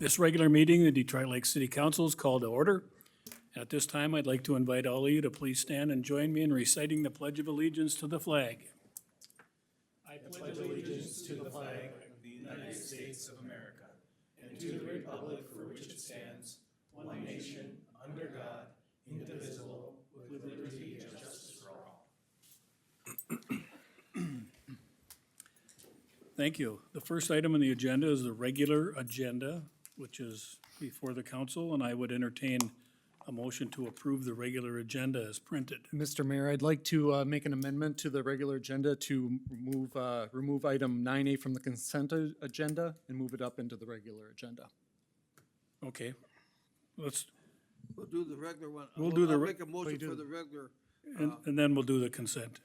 This regular meeting, of the Detroit Lake City Council is called to order. At this time, I'd like to invite all of you to please stand and join me in reciting the Pledge of Allegiance to the flag. I pledge allegiance to the flag of the United States of America and to the republic for which it stands, one nation, under God, indivisible, with liberty and justice for all. Thank you. The first item on the agenda is the regular agenda, which is before the council, and I would entertain a motion to approve the regular agenda as printed. Mr. Mayor, I'd like to make an amendment to the regular agenda to remove item 9A from the consent agenda and move it up into the regular agenda. Okay, let's, We'll do the regular one. We'll do the I'll re- make a motion for the regular. and then we'll do the consent.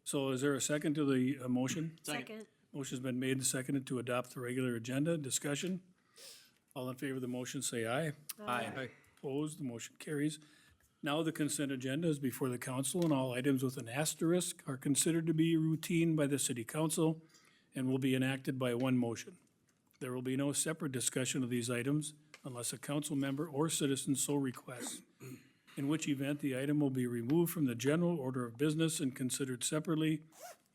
So is there a second to the motion? Second. Motion's been made and seconded to adopt the regular agenda. Discussion? All in favor of the motion, say aye. Aye. Opposed, the motion carries. Now the consent agenda is before the council, and all items with an asterisk are considered to be routine by the city council and will be enacted by one motion. There will be no separate discussion of these items unless a council member or citizen so requests, in which event the item will be removed from the general order of business and considered separately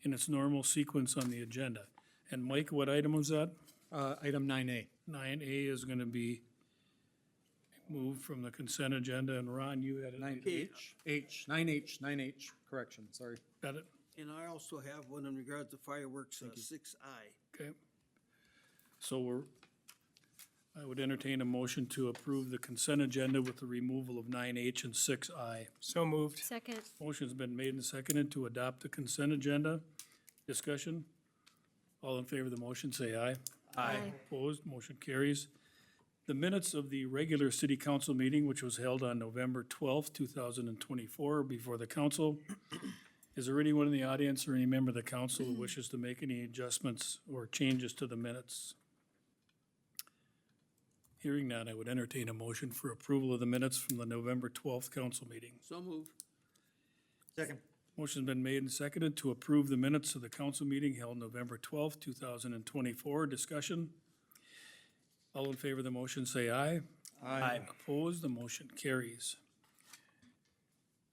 in its normal sequence on the agenda. And Mike, what item was that? Item 9A. 9A is gonna be moved from the consent agenda, and Ron, you had it. 9H, correction, sorry. Got it? And I also have one in regards to fireworks, 6I. Okay. So I would entertain a motion to approve the consent agenda with the removal of 9H and 6I. So moved. Second. Motion's been made and seconded to adopt the consent agenda. Discussion? All in favor of the motion, say aye. Aye. Opposed, motion carries. The minutes of the regular city council meeting, which was held on November 12th, 2024, before the council. Is there anyone in the audience or any member of the council who wishes to make any adjustments or changes to the minutes? Hearing none, I would entertain a motion for approval of the minutes from the November 12th council meeting. So move. Second. Motion's been made and seconded to approve the minutes of the council meeting held November 12th, 2024. Discussion? All in favor of the motion, say aye. Aye. Opposed, the motion carries.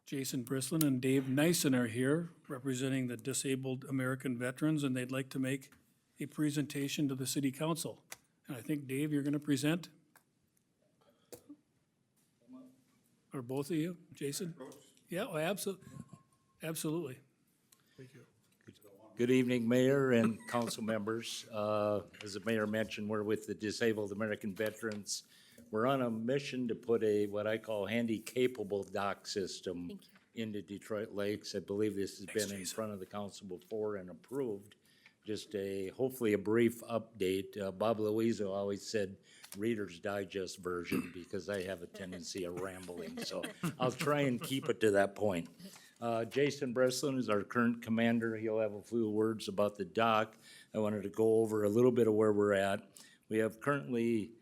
Jason Brislin and Dave Nyson are here representing the disabled American veterans, and they'd like to make a presentation to the city council. And I think, Dave, you're gonna present? Or both of you, Jason? Yeah, oh, absolutely. Good evening, Mayor and council members. As the mayor mentioned, we're with the Disabled American Veterans. We're on a mission to put what I call handy-capable dock system into Detroit Lakes. I believe this has been in front of the council before and approved. Just hopefully a brief update. Bob Luizzo always said Reader's Digest version because I have a tendency of rambling, so I'll try and keep it to that point. Jason Breslin is our current commander. He'll have a few words about the dock. I wanted to go over a little bit of where we're at. We have currently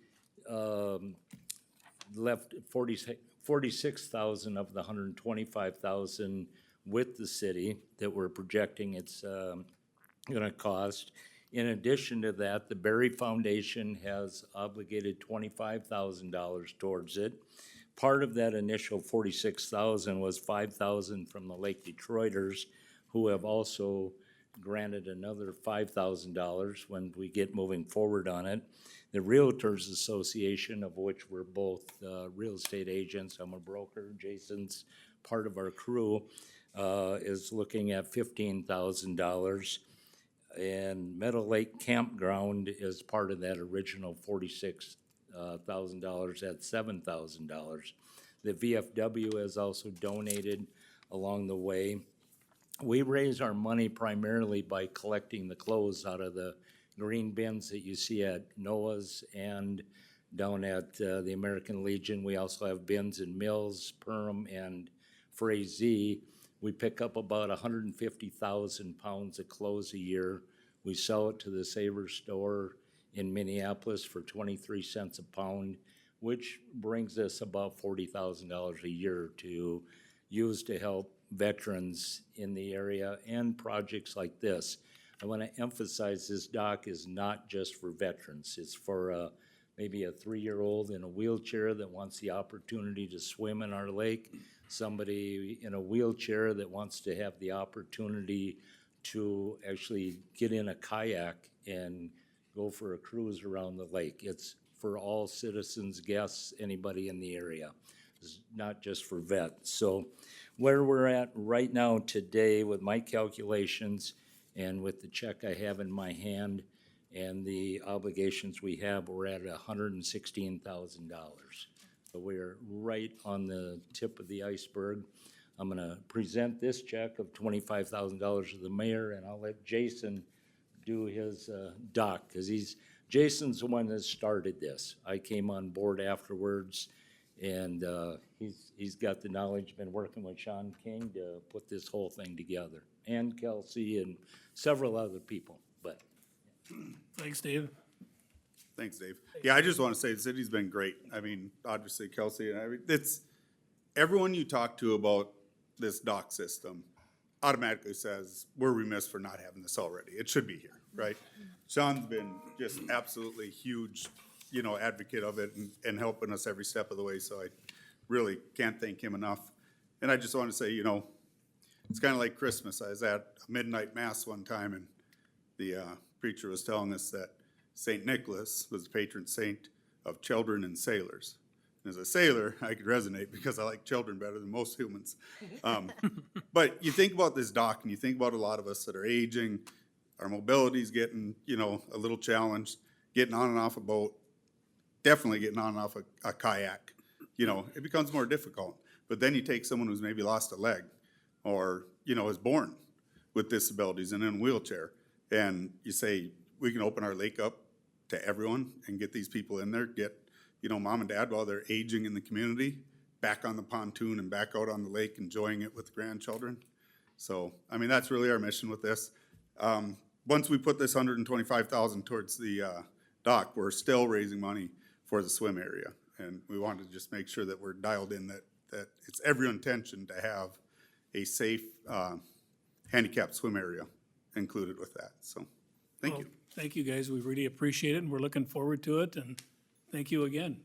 left 46,000 of the 125,000 with the city that we're projecting it's gonna cost. In addition to that, the Berry Foundation has obligated $25,000 towards it. Part of that initial 46,000 was 5,000 from the Lake Detroiters, who have also granted another $5,000 when we get moving forward on it. The Realtors Association, of which we're both real estate agents, I'm a broker, Jason's part of our crew, is looking at $15,000. And Meadow Lake Campground is part of that original $46,000 at $7,000. The VFW has also donated along the way. We raise our money primarily by collecting the clothes out of the green bins that you see at Noah's and down at the American Legion. We also have bins in Mills, Perham, and Frazee. We pick up about 150,000 pounds of clothes a year. We sell it to the Savers store in Minneapolis for 23 cents a pound, which brings us about $40,000 a year to use to help veterans in the area and projects like this. I want to emphasize this dock is not just for veterans. It's for maybe a 3-year-old in a wheelchair that wants the opportunity to swim in our lake, somebody in a wheelchair that wants to have the opportunity to actually get in a kayak and go for a cruise around the lake. It's for all citizens, guests, anybody in the area. It's not just for vets. So where we're at right now today with my calculations and with the check I have in my hand and the obligations we have, we're at $116,000. So we're right on the tip of the iceberg. I'm gonna present this check of $25,000 to the mayor, and I'll let Jason do his doc, because Jason's the one that started this. I came on board afterwards, and he's got the knowledge, been working with Sean King to put this whole thing together, and Kelsey and several other people, but. Thanks, Dave. Thanks, Dave. Yeah, I just want to say the city's been great. I mean, obviously Kelsey and it's, everyone you talk to about this dock system automatically says, we're remiss for not having this already. It should be here, right? Sean's been just absolutely huge, advocate of it and helping us every step of the way. So I really can't thank him enough. And I just want to say, it's kind of like Christmas. I was at a midnight mass one time, and the preacher was telling us that St. Nicholas was the patron saint of children and sailors. And as a sailor, I could resonate because I like children better than most humans. But you think about this dock, and you think about a lot of us that are aging, our mobility's getting, a little challenged, getting on and off a boat, definitely getting on and off a kayak. It becomes more difficult. But then you take someone who's maybe lost a leg or, is born with disabilities and in a wheelchair, and you say, we can open our lake up to everyone and get these people in there, get, mom and dad while they're aging in the community, back on the pontoon and back out on the lake enjoying it with the grandchildren. So, I mean, that's really our mission with this. Once we put this $125,000 towards the dock, we're still raising money for the swim area. And we wanted to just make sure that we're dialed in, that it's every intention to have a safe handicapped swim area included with that. So, thank you. Thank you, guys. We really appreciate it, and we're looking forward to it, and thank you again.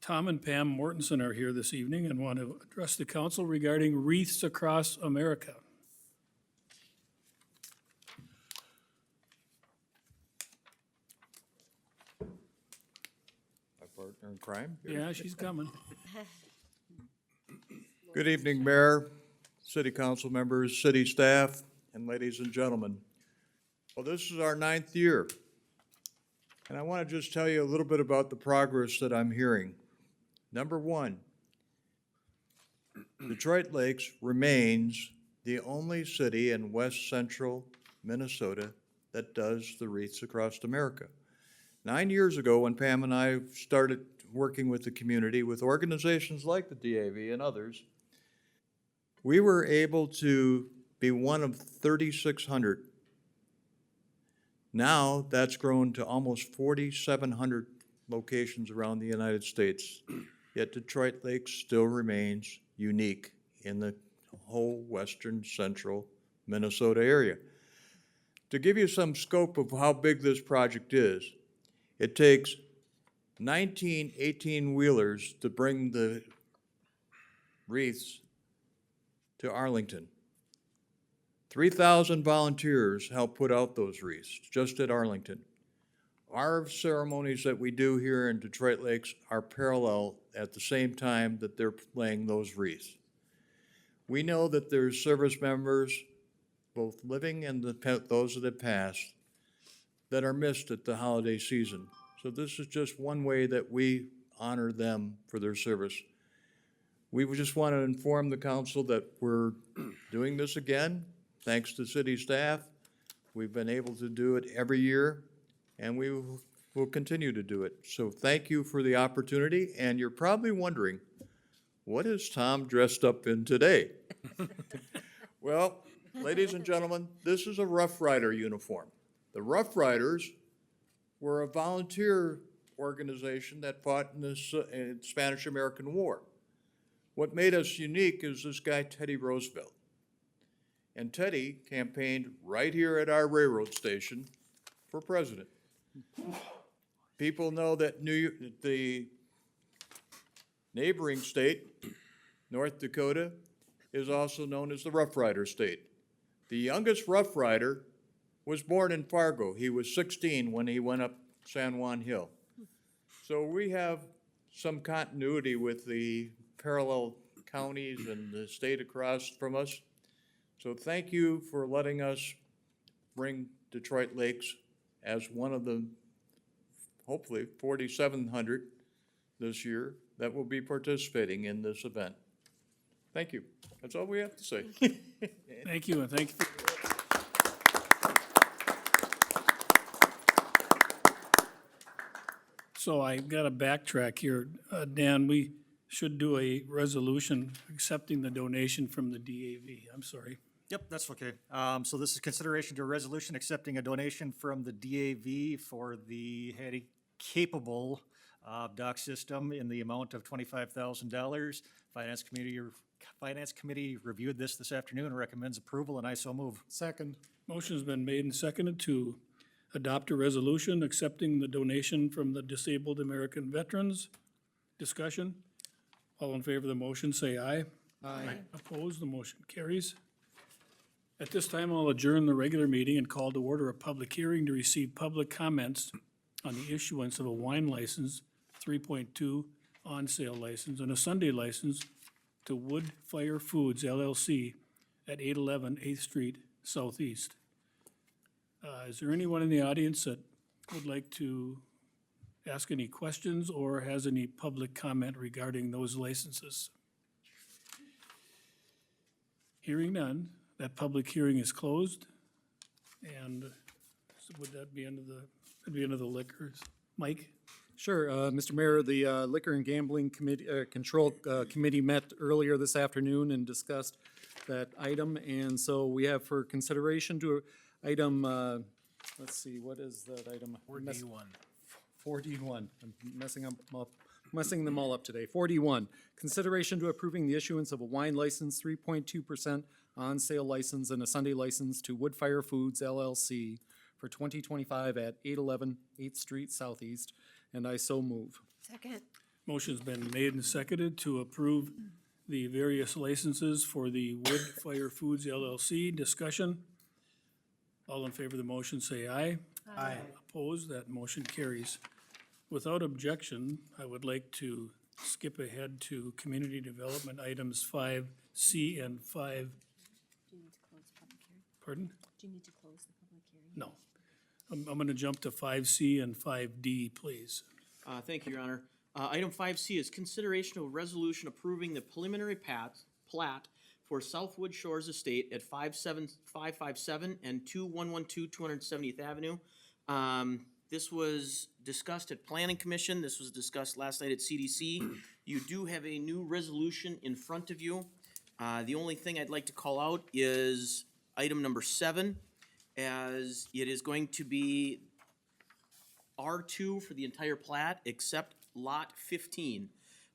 Tom and Pam Mortensen are here this evening and want to address the council regarding Wreaths Across America. My partner in crime. Yeah, she's coming. Good evening, Mayor, City Council members, city staff, and ladies and gentlemen. Well, this is our 9th year, and I want to just tell you a little bit about the progress that I'm hearing. Number one, Detroit Lakes remains the only city in west central Minnesota that does the Wreaths Across America. 9 years ago, when Pam and I started working with the community, with organizations like the DAV and others, we were able to be one of 3,600. Now that's grown to almost 4,700 locations around the United States. Yet Detroit Lakes still remains unique in the whole western central Minnesota area. To give you some scope of how big this project is, it takes 19 18-wheelers to bring the wreaths to Arlington. 3,000 volunteers help put out those wreaths just at Arlington. Our ceremonies that we do here in Detroit Lakes are parallel at the same time that they're laying those wreaths. We know that there's service members, both living and those that have passed, that are missed at the holiday season. So this is just one way that we honor them for their service. We would just want to inform the council that we're doing this again, thanks to city staff. We've been able to do it every year, and we will continue to do it. So thank you for the opportunity, and you're probably wondering, what is Tom dressed up in today? Well, ladies and gentlemen, this is a Rough Rider uniform. The Rough Riders were a volunteer organization that fought in the Spanish-American War. What made us unique is this guy, Teddy Roosevelt. And Teddy campaigned right here at our railroad station for president. People know that the neighboring state, North Dakota, is also known as the Rough Rider state. The youngest Rough Rider was born in Fargo. He was 16 when he went up San Juan Hill. So we have some continuity with the parallel counties and the state across from us. So thank you for letting us bring Detroit Lakes as one of the, hopefully, 4,700 this year that will be participating in this event. Thank you. That's all we have to say. Thank you, and thank you. So I got to backtrack here. Dan, we should do a resolution accepting the donation from the DAV. I'm sorry. Yep, that's okay. So this is consideration to a resolution accepting a donation from the DAV for the Hattie-capable dock system in the amount of $25,000. Finance Committee reviewed this afternoon and recommends approval, and I so move. Second. Motion's been made and seconded to adopt a resolution accepting the donation from the Disabled American Veterans. Discussion? All in favor of the motion, say aye. Aye. Opposed, the motion carries. At this time, I'll adjourn the regular meeting and call to order a public hearing to receive public comments on the issuance of a wine license, 3.2 on-sale license, and a Sunday license to Wood Fire Foods LLC at 811 8th Street Southeast. Is there anyone in the audience that would like to ask any questions or has any public comment regarding those licenses? Hearing none, that public hearing is closed. And so would that be end of the liquors? Mike? Sure, Mr. Mayor, the Liquor and Gambling Committee, Control Committee met earlier this afternoon and discussed that item. And so we have for consideration to item, let's see, what is that item? 4D1. 4D1. I'm messing them all up today. 4D1, consideration to approving the issuance of a wine license, 3.2% on-sale license and a Sunday license to Wood Fire Foods LLC for 2025 at 811 8th Street Southeast, and I so move. Second. Motion's been made and seconded to approve the various licenses for the Wood Fire Foods LLC. Discussion? All in favor of the motion, say aye. Aye. Opposed? That motion carries. Without objection, I would like to skip ahead to community development items 5C and 5. Do you need to close the public hearing? Pardon? Do you need to close the public hearing? No. I'm gonna jump to 5C and 5D, please. Thank you, Your Honor. Item 5C is consideration of a resolution approving the preliminary plat for Southwood Shores Estate at 557 and 2112 270th Avenue. This was discussed at Planning Commission. This was discussed last night at CDC. You do have a new resolution in front of you. The only thing I'd like to call out is item number 7, as it is going to be R2 for the entire plat, except Lot 15.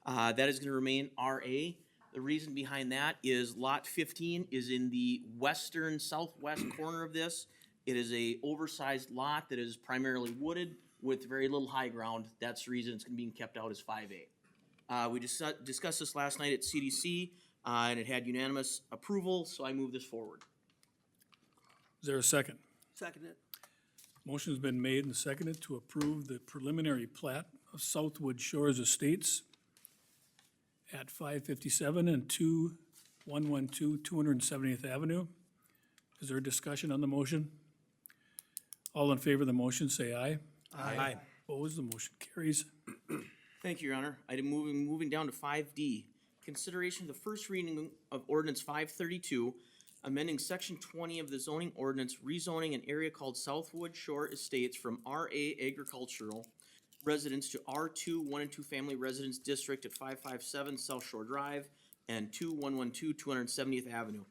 That is gonna remain RA. The reason behind that is Lot 15 is in the western southwest corner of this. It is a oversized lot that is primarily wooded with very little high ground. That's the reason it's being kept out as 5A. We discussed this last night at CDC, and it had unanimous approval, so I move this forward. Is there a second? Second it. Motion's been made and seconded to approve the preliminary plat of Southwood Shores Estates at 557 and 2112 270th Avenue. Is there a discussion on the motion? All in favor of the motion, say aye. Aye. Opposed, the motion carries. Thank you, Your Honor. Item moving down to 5D. Consideration of the first reading of ordinance 532, amending section 20 of the zoning ordinance, rezoning an area called Southwood Shore Estates from RA agricultural residence to R2 1 and 2 family residence district at 557 South Shore Drive and 2112 270th Avenue.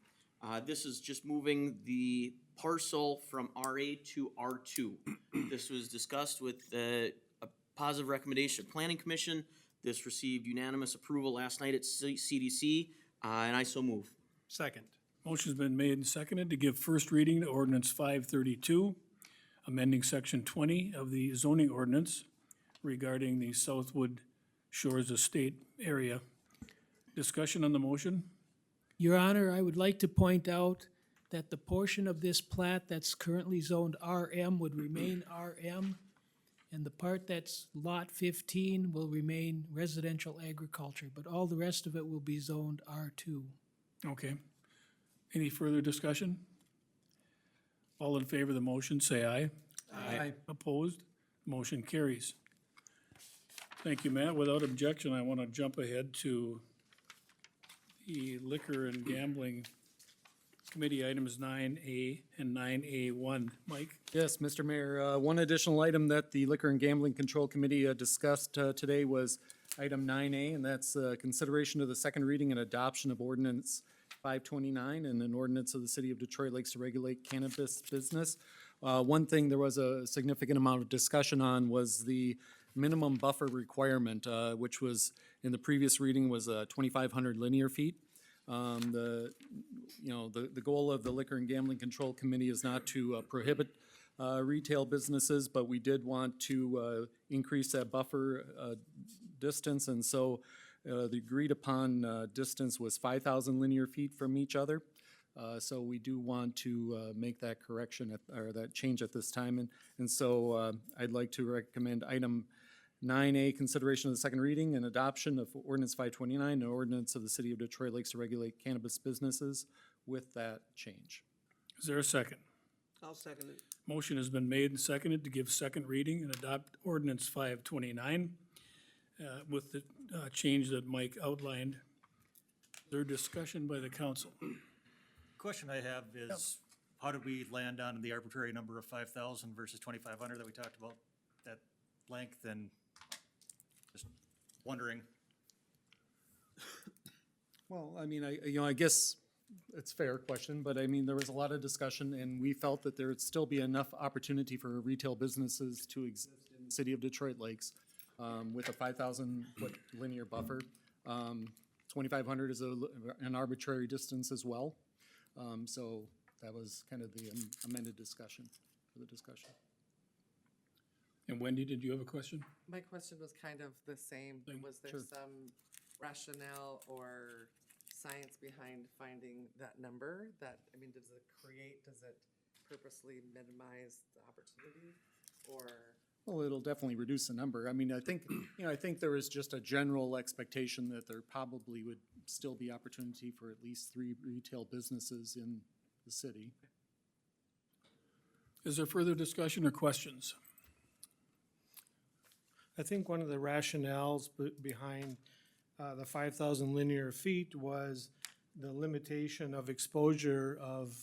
This is just moving the parcel from RA to R2. This was discussed with a positive recommendation of Planning Commission. This received unanimous approval last night at CDC, and I so move. Second. Motion's been made and seconded to give first reading to ordinance 532, amending section 20 of the zoning ordinance regarding the Southwood Shores Estate area. Discussion on the motion? Your Honor, I would like to point out that the portion of this plat that's currently zoned RM would remain RM, and the part that's Lot 15 will remain residential agriculture, but all the rest of it will be zoned R2. Okay. Any further discussion? All in favor of the motion, say aye. Aye. Opposed? Motion carries. Thank you, Matt. Without objection, I want to jump ahead to the Liquor and Gambling Committee items 9A and 9A1. Mike? Yes, Mr. Mayor, one additional item that the Liquor and Gambling Control Committee discussed today was item 9A, and that's consideration of the second reading and adoption of ordinance 529 and an ordinance of the City of Detroit Lakes to regulate cannabis business. One thing there was a significant amount of discussion on was the minimum buffer requirement, which was, in the previous reading, was 2,500 linear feet. The goal of the Liquor and Gambling Control Committee is not to prohibit retail businesses, but we did want to increase that buffer distance, and so the agreed upon distance was 5,000 linear feet from each other. So we do want to make that correction or that change at this time, and so I'd like to recommend item 9A, consideration of the second reading and adoption of ordinance 529, an ordinance of the City of Detroit Lakes to regulate cannabis businesses with that change. Is there a second? I'll second it. Motion has been made and seconded to give second reading and adopt ordinance 529 with the change that Mike outlined. Is there discussion by the council? Question I have is, how did we land on the arbitrary number of 5,000 versus 2,500 that we talked about? That length, and just wondering. Well, I mean, I guess it's a fair question, but I mean, there was a lot of discussion, and we felt that there would still be enough opportunity for retail businesses to exist in the City of Detroit Lakes with a 5,000-foot linear buffer. 2,500 is an arbitrary distance as well. So that was kind of the amended discussion, for the discussion. And Wendy, did you have a question? My question was kind of the same. Was there Sure. some rationale or science behind finding that number? That, I mean, does it purposely minimize the opportunity, or? Well, it'll definitely reduce the number. I mean, I think there is just a general expectation that there probably would still be opportunity for at least 3 retail businesses in the city. Is there further discussion or questions? I think one of the rationales behind the 5,000 linear feet was the limitation of exposure of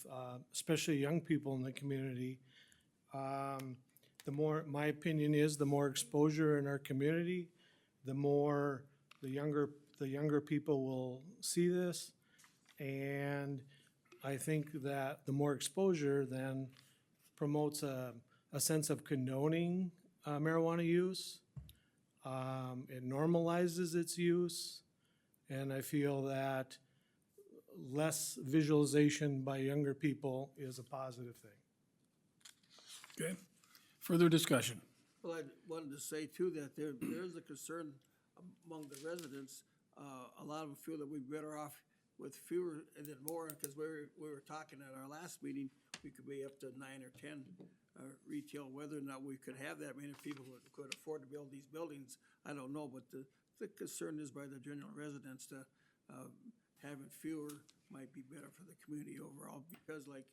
especially young people in the community. My opinion is, the more exposure in our community, the more the younger people will see this. And I think that the more exposure then promotes a sense of condoning marijuana use. It normalizes its use, and I feel that less visualization by younger people is a positive thing. Okay. Further discussion? Well, I wanted to say too that there is a concern among the residents. A lot of them feel that we're better off with fewer and then more, because we were talking at our last meeting, we could be up to 9 or 10 retail. Whether or not we could have that many people who could afford to build these buildings, I don't know, but the concern is by the general residents to having fewer might be better for the community overall, because like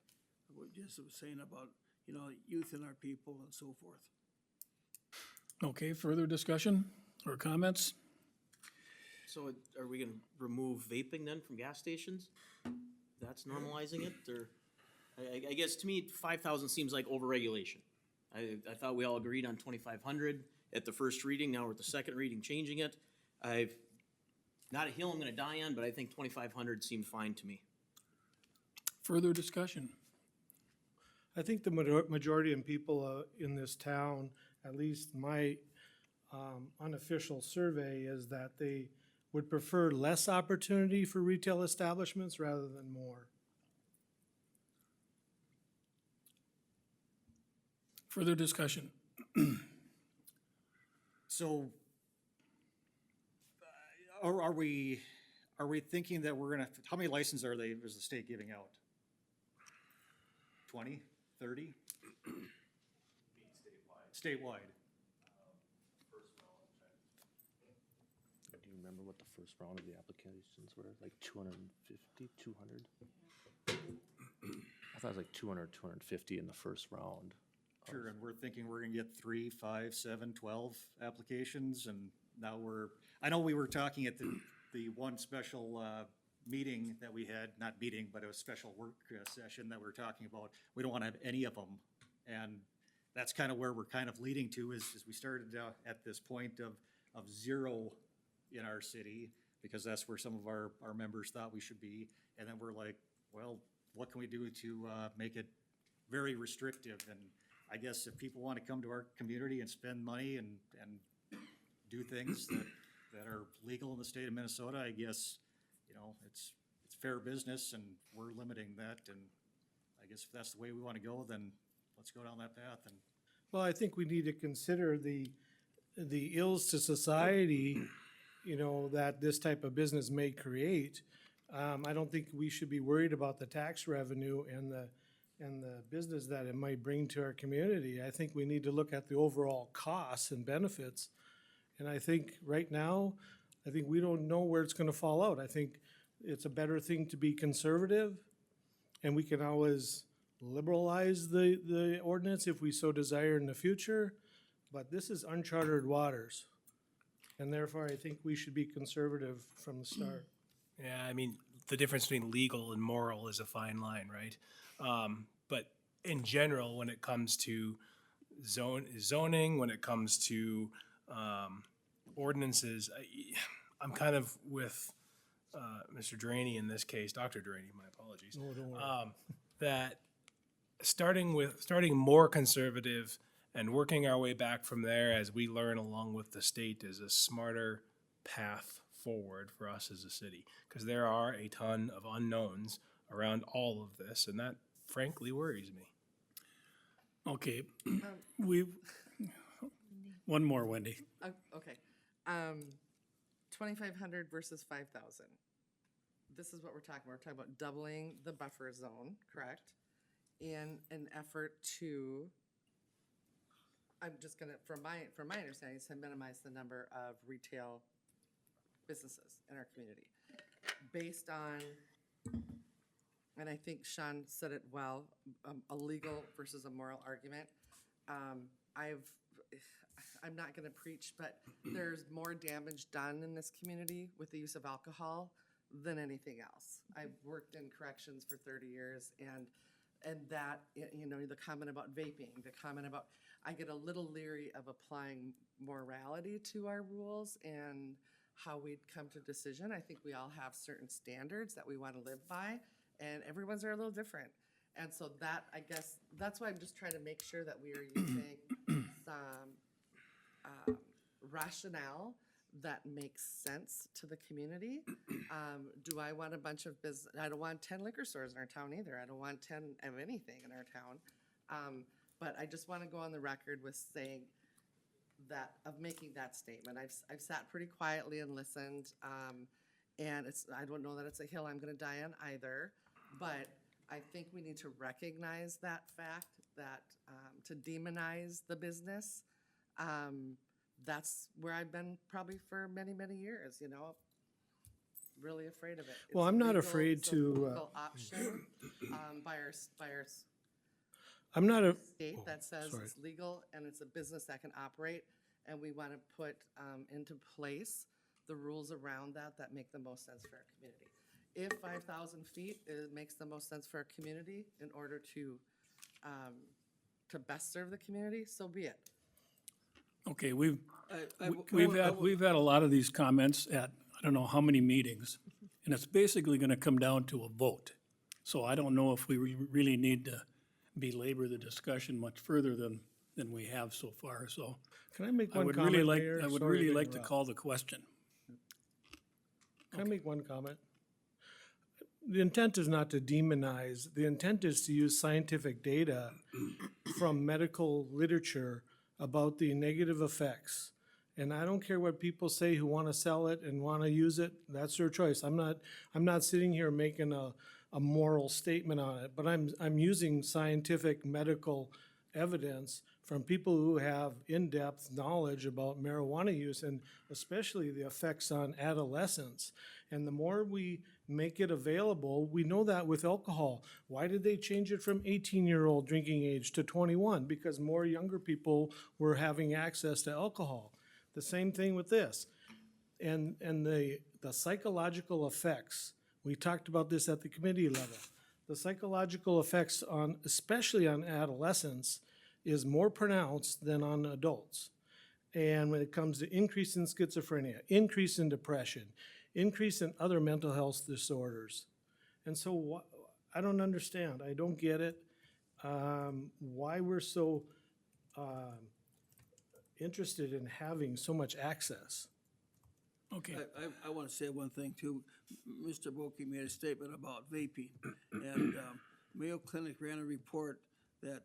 what Jess was saying about, youth in our people and so forth. Okay, further discussion or comments? So are we gonna remove vaping then from gas stations? That's normalizing it, or? I guess to me, 5,000 seems like overregulation. I thought we all agreed on 2,500 at the first reading, now we're at the second reading changing it. Not a hill I'm gonna die on, but I think 2,500 seemed fine to me. Further discussion? I think the majority of people in this town, at least my unofficial survey, is that they would prefer less opportunity for retail establishments rather than more. Further discussion? So, are we thinking that we're gonna, how many licenses is the state giving out? 20, 30? Statewide. Do you remember what the first round of the applications were? Like 250, 200? I thought it was like 200, 250 in the first round. Sure, and we're thinking we're gonna get 3, 5, 7, 12 applications, and now I know we were talking at the one special, meeting that we had, not meeting, but a special work session that we were talking about. We don't wanna have any of them, and that's kind of where we're kind of leading to, is we started at this point of zero in our city, because that's where some of our members thought we should be, and then we're like, well, what can we do to make it very restrictive? And I guess if people want to come to our community and spend money and do things that are legal in the state of Minnesota, I guess, you know, it's fair business, and we're limiting that, and I guess if that's the way we want to go, then let's go down that path. And Well, I think we need to consider the ills to society, you know, that this type of business may create. I don't think we should be worried about the tax revenue and the business that it might bring to our community. I think we need to look at the overall costs and benefits. And I think right now, I think we don't know where it's gonna fall out. I think it's a better thing to be conservative, and we can always liberalize the ordinance if we so desire in the future, but this is uncharted waters. And therefore, I think we should be conservative from the start. Yeah, I mean, the difference between legal and moral is a fine line, right? But in general, when it comes to zoning, when it comes to ordinances, I'm kind of with Mr. Draney in this case, Dr. Draney, my apologies. No, don't worry. That starting more conservative and working our way back from there as we learn along with the state is a smarter path forward for us as a city, because there are a ton of unknowns around all of this, and that frankly worries me. Okay, one more, Wendy. Okay. 2,500 versus 5,000. This is what we're talking about. We're talking about doubling the buffer zone, correct? In an effort to, I'm just gonna, from my understanding, is to minimize the number of retail businesses in our community. Based on, and I think Sean said it well, a legal versus a moral argument. I'm not gonna preach, but there's more damage done in this community with the use of alcohol than anything else. I've worked in corrections for 30 years, and that, you know, the comment about vaping, the comment about, I get a little leery of applying morality to our rules and how we'd come to decision. I think we all have certain standards that we want to live by, and everyone's are a little different. And so that, I guess, that's why I'm just trying to make sure that we are using some rationale that makes sense to the community. Do I want a bunch of business? I don't want 10 liquor stores in our town either. I don't want 10 of anything in our town. But I just want to go on the record with saying that, of making that statement. I've sat pretty quietly and listened, and I don't know that it's a hill I'm going to die on either, but I think we need to recognize that fact, that to demonize the business, that's where I've been probably for many, many years, you know, really afraid of it. Well, It's I'm not legal- afraid it's a to, legal option by our I'm not a, state that says sorry. it's legal and it's a business that can operate, and we want to put into place the rules around that make the most sense for our community. If 5,000 feet makes the most sense for our community in order to best serve the community, so be it. Okay, we've I- we've had a lot of these comments at, I don't know how many meetings, and it's basically gonna come down to a vote. So I don't know if we really need to belabor the discussion much further than we have so far, so. Can I make I one would comment, really like, Mayor? I would Sorry really like to interrupt. call the question. Can I make one comment? The intent is not to demonize. The intent is to use scientific data from medical literature about the negative effects. And I don't care what people say who want to sell it and want to use it, that's their choice. I'm not sitting here making a moral statement on it, but I'm using scientific medical evidence from people who have in-depth knowledge about marijuana use and especially the effects on adolescents. And the more we make it available, we know that with alcohol. Why did they change it from 18-year-old drinking age to 21? Because more younger people were having access to alcohol. The same thing with this. And the psychological effects, we talked about this at the committee level. The psychological effects on, especially on adolescents, is more pronounced than on adults. And when it comes to increase in schizophrenia, increase in depression, increase in other mental health disorders. And so I don't understand, I don't get it, why we're so interested in having so much access. Okay, I want to say one thing too. Mr. Boki made a statement about vaping. And Mayo Clinic ran a report that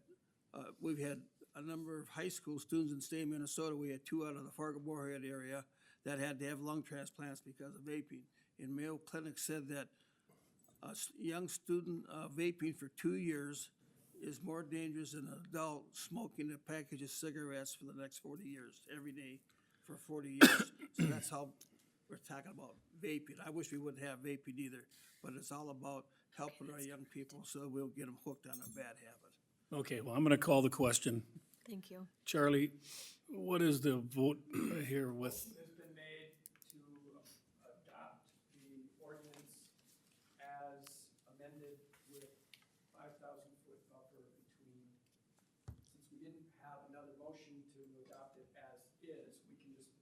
we've had a number of high school students in the state of Minnesota. We had 2 out of the Fargo-Moorhead area that had to have lung transplants because of vaping. And Mayo Clinic said that a young student vaping for 2 years is more dangerous than an adult smoking a package of cigarettes for the next 40 years, every day for 40 years. So that's how we're talking about vaping. I wish we wouldn't have vaping either, but it's all about helping our young people so we'll get them hooked on a bad habit. okay, well, I'm gonna call the question. Thank you. Charlie, what is the vote here with, Has been made to adopt the ordinance as amended with 5,000-foot buffer between, since we didn't have another motion to adopt it as is, we can just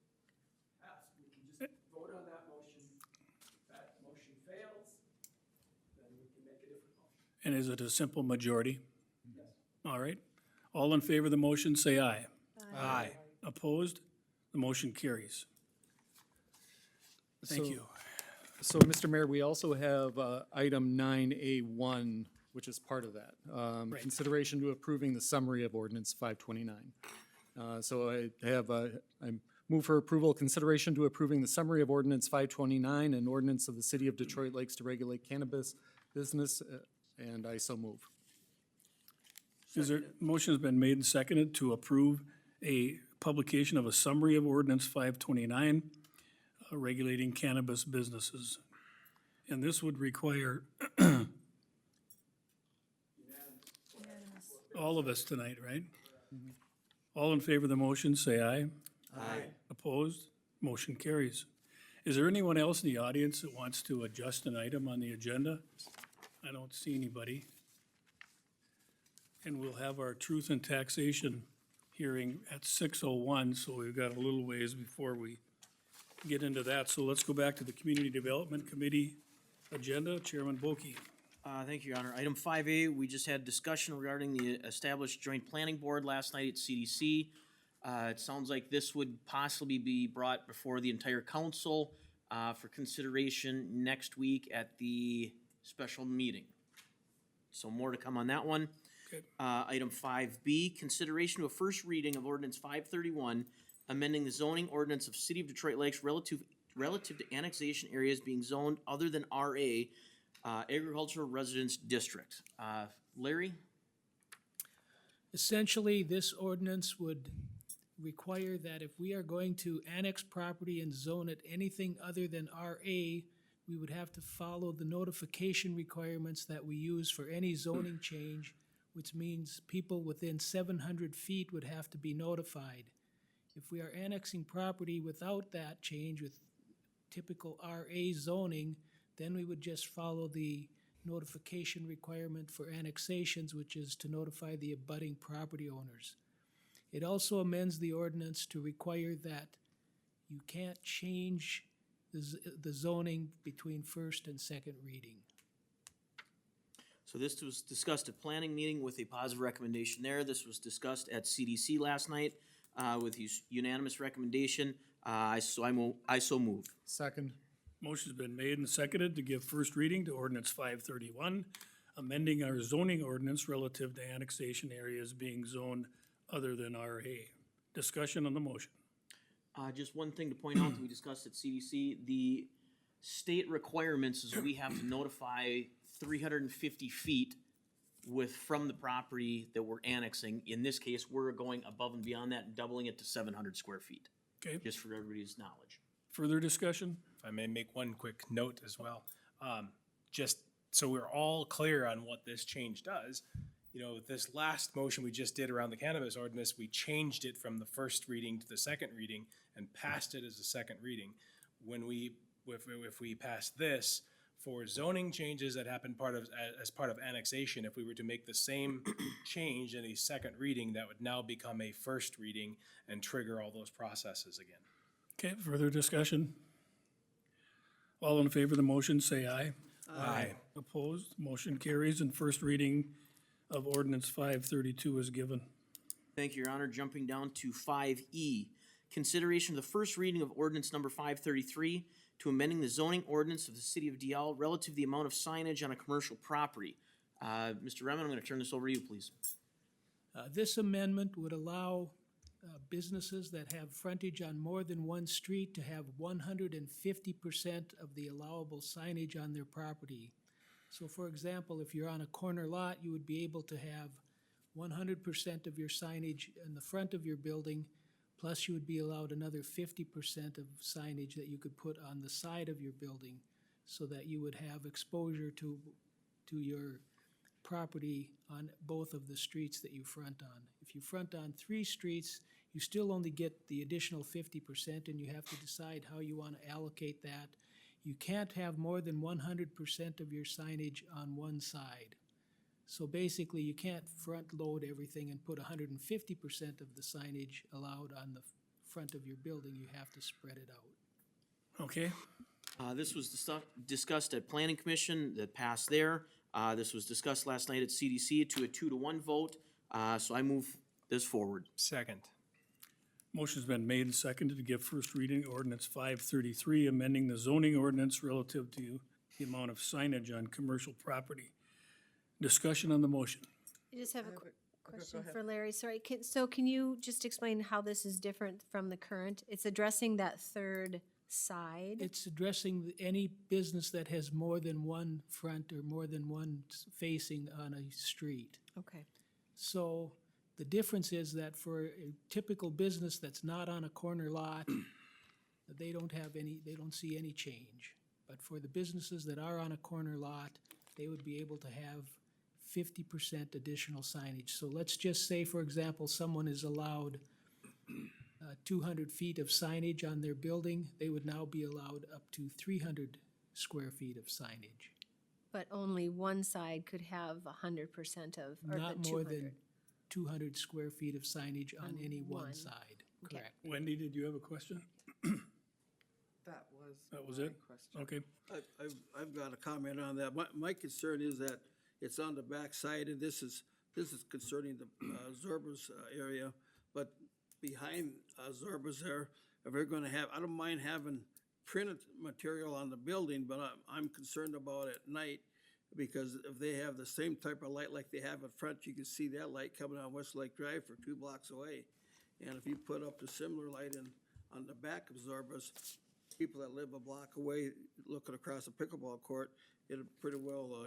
vote on that motion. If that motion fails, then we can make a different motion. and is it a simple majority? Yes. All right. All in favor of the motion, say aye. Aye. Opposed? The motion carries. Thank So- you. So, Mr. Mayor, we also have item 9A1, which is part of that. Right. Consideration to approving the summary of ordinance 529. So I have, I move for approval, consideration to approving the summary of ordinance 529, an ordinance of the city of Detroit Lakes to regulate cannabis business, and I so move. Is there, motion has been made and seconded to approve a publication of a summary of ordinance 529, regulating cannabis businesses. And this would require all of us tonight, right? All in favor of the motion, say aye. Aye. Opposed? Motion carries. Is there anyone else in the audience that wants to adjust an item on the agenda? I don't see anybody. And we'll have our truth and taxation hearing at 6:01, so we've got a little ways before we get into that. So let's go back to the Community Development Committee agenda. Chairman Boki. Thank you, Your Honor. Item 5A, we just had discussion regarding the established joint planning board last night at CDC. It sounds like this would possibly be brought before the entire council for consideration next week at the special meeting. So more to come on that one. Okay. Item 5B, consideration of a first reading of ordinance 531, amending the zoning ordinance of City of Detroit Lakes relative to annexation areas being zoned other than RA, agricultural residence district. Larry? Essentially, this ordinance would require that if we are going to annex property and zone it anything other than RA, we would have to follow the notification requirements that we use for any zoning change, which means people within 700 feet would have to be notified. If we are annexing property without that change, with typical RA zoning, then we would just follow the notification requirement for annexations, which is to notify the abutting property owners. It also amends the ordinance to require that you can't change the zoning between first and second reading. So this was discussed at planning meeting with a positive recommendation there. This was discussed at CDC last night with unanimous recommendation. I so move. Second. Motion's been made and seconded to give first reading to ordinance 531, amending our zoning ordinance relative to annexation areas being zoned other than RA. Discussion on the motion. Just one thing to point out that we discussed at CDC, the state requirements is we have to notify 350 feet from the property that we're annexing. In this case, we're going above and beyond that and doubling it to 700 square feet, Okay, just for everybody's knowledge. further discussion? If I may make one quick note as well, just so we're all clear on what this change does. You know, this last motion we just did around the cannabis ordinance, we changed it from the first reading to the second reading and passed it as a second reading. If we pass this for zoning changes that happen as part of annexation, if we were to make the same change in a second reading, that would now become a first reading and trigger all those processes again. Okay, further discussion? All in favor of the motion, say aye. Aye. Opposed, motion carries, and first reading of ordinance 532 is given. Thank you, Your Honor. Jumping down to 5E, consideration of the first reading of ordinance number 533 to amending the zoning ordinance of the city of DL relative to the amount of signage on a commercial property. Mr. Remen, I'm gonna turn this over to you, please. This amendment would allow businesses that have frontage on more than one street to have 150% of the allowable signage on their property. So for example, if you're on a corner lot, you would be able to have 100% of your signage in the front of your building, plus you would be allowed another 50% of signage that you could put on the side of your building, so that you would have exposure to your property on both of the streets that you front on. If you front on 3 streets, you still only get the additional 50%, and you have to decide how you want to allocate that. You can't have more than 100% of your signage on one side. So basically, you can't front-load everything and put 150% of the signage allowed on the front of your building. You have to spread it out. Okay, This was discussed at Planning Commission, that passed there. This was discussed last night at CDC to a 2-to-1 vote, so I move this forward. Second. motion's been made and seconded to give first reading ordinance 533, amending the zoning ordinance relative to the amount of signage on commercial property. Discussion on the motion. I just have a go question ahead. for Larry. Sorry, can you just explain how this is different from the current? It's addressing that third side. It's addressing any business that has more than one front or more than one facing on a street. Okay. So the difference is that for a typical business that's not on a corner lot, they don't see any change. But for the businesses that are on a corner lot, they would be able to have 50% additional signage. So let's just say, for example, someone is allowed 200 feet of signage on their building. They would now be allowed up to 300 square feet of signage. But only one side could have 100% of, or the Not 200. more than 200 square feet of signage on On any one one. side, Okay. correct? Wendy, did you have a question? That was my it? Question. Okay, I've got a comment on that. My concern is that it's on the back side, and this is concerning the Zorba's area, but behind Zorba's there, if they're gonna have, I don't mind having printed material on the building, but I'm concerned about at night, because if they have the same type of light like they have in front, you can see that light coming on Westlake Drive for 2 blocks away. And if you put up the similar light on the back of Zorba's, people that live a block away looking across a pickleball court, it'll pretty well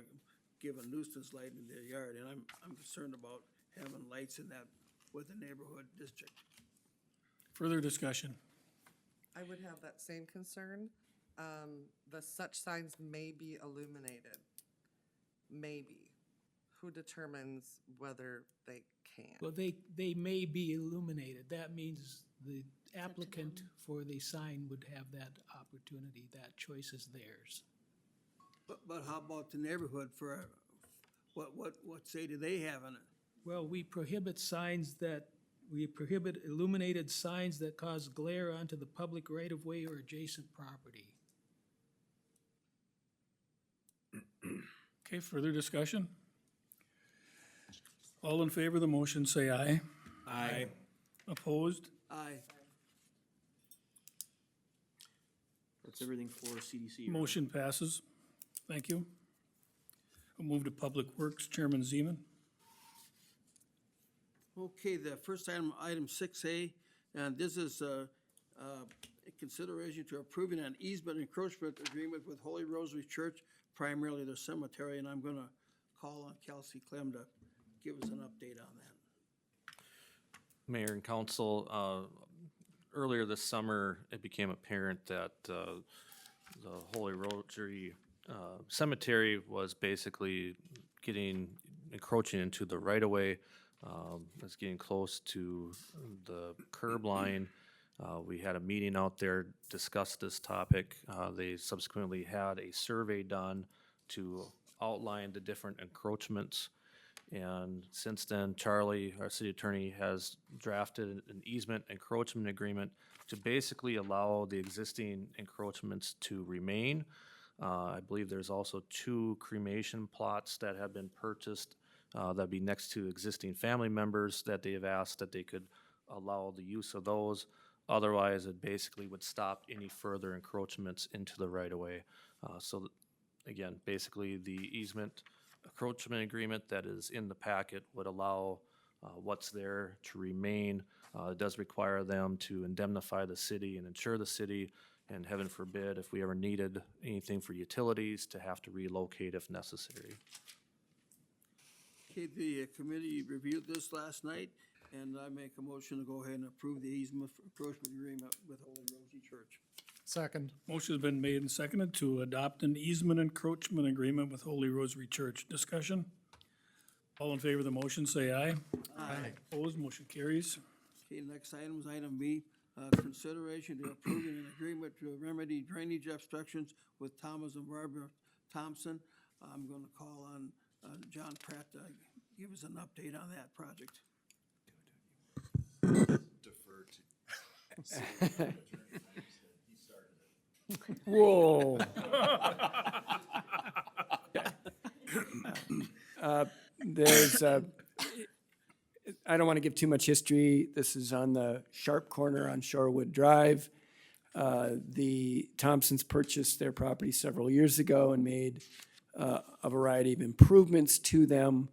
give a nuisance light in their yard, and I'm concerned about having lights in that with the neighborhood district. further discussion. I would have that same concern. The such signs may be illuminated. Maybe. Who determines whether they can? Well, they may be illuminated. That means the applicant for the sign would have that opportunity. That choice is theirs. But how about the neighborhood for, what say do they have in it? Well, we prohibit illuminated signs that cause glare onto the public right-of-way or adjacent property. Okay, further discussion? All in favor of the motion, say aye. Aye. Opposed? Aye. That's everything for CDC. Your Honor. Motion passes. Thank you. We'll move to Public Works, Chairman Zeman. Okay, the first item, item 6A, and this is a consideration to approving an easement encroachment agreement with Holy Rosary Church, primarily their cemetery, and I'm gonna call on Kelsey Clem to give us an update on that. Mayor and council, earlier this summer, it became apparent that the Holy Rosary Cemetery was basically encroaching into the right-of-way. It's getting close to the curb line. We had a meeting out there, discussed this topic. They subsequently had a survey done to outline the different encroachments. And since then, Charlie, our city attorney, has drafted an easement encroachment agreement to basically allow the existing encroachments to remain. I believe there's also 2 cremation plots that have been purchased that'd be next to existing family members that they have asked that they could allow the use of those. Otherwise, it basically would stop any further encroachments into the right-of-way. Again, basically, the easement encroachment agreement that is in the packet would allow what's there to remain. It does require them to indemnify the city and insure the city, and heaven forbid, if we ever needed anything for utilities, to have to relocate if necessary. Okay, the committee reviewed this last night, and I make a motion to go ahead and approve the easement encroachment agreement with Holy Rosary Church. Second. Motion's been made and seconded to adopt an easement encroachment agreement with Holy Rosary Church. Discussion? All in favor of the motion, say aye. Aye. Opposed, motion carries. Okay, next item is item B, consideration to approving an agreement to remedy drainage obstructions with Thomas and Barbara Thompson. I'm gonna call on John Pratt to give us an update on that project. Defer to. Whoa. There's, I don't want to give too much history. This is on the sharp corner on Shorewood Drive. The Thompsons purchased their property several years ago and made a variety of improvements to them.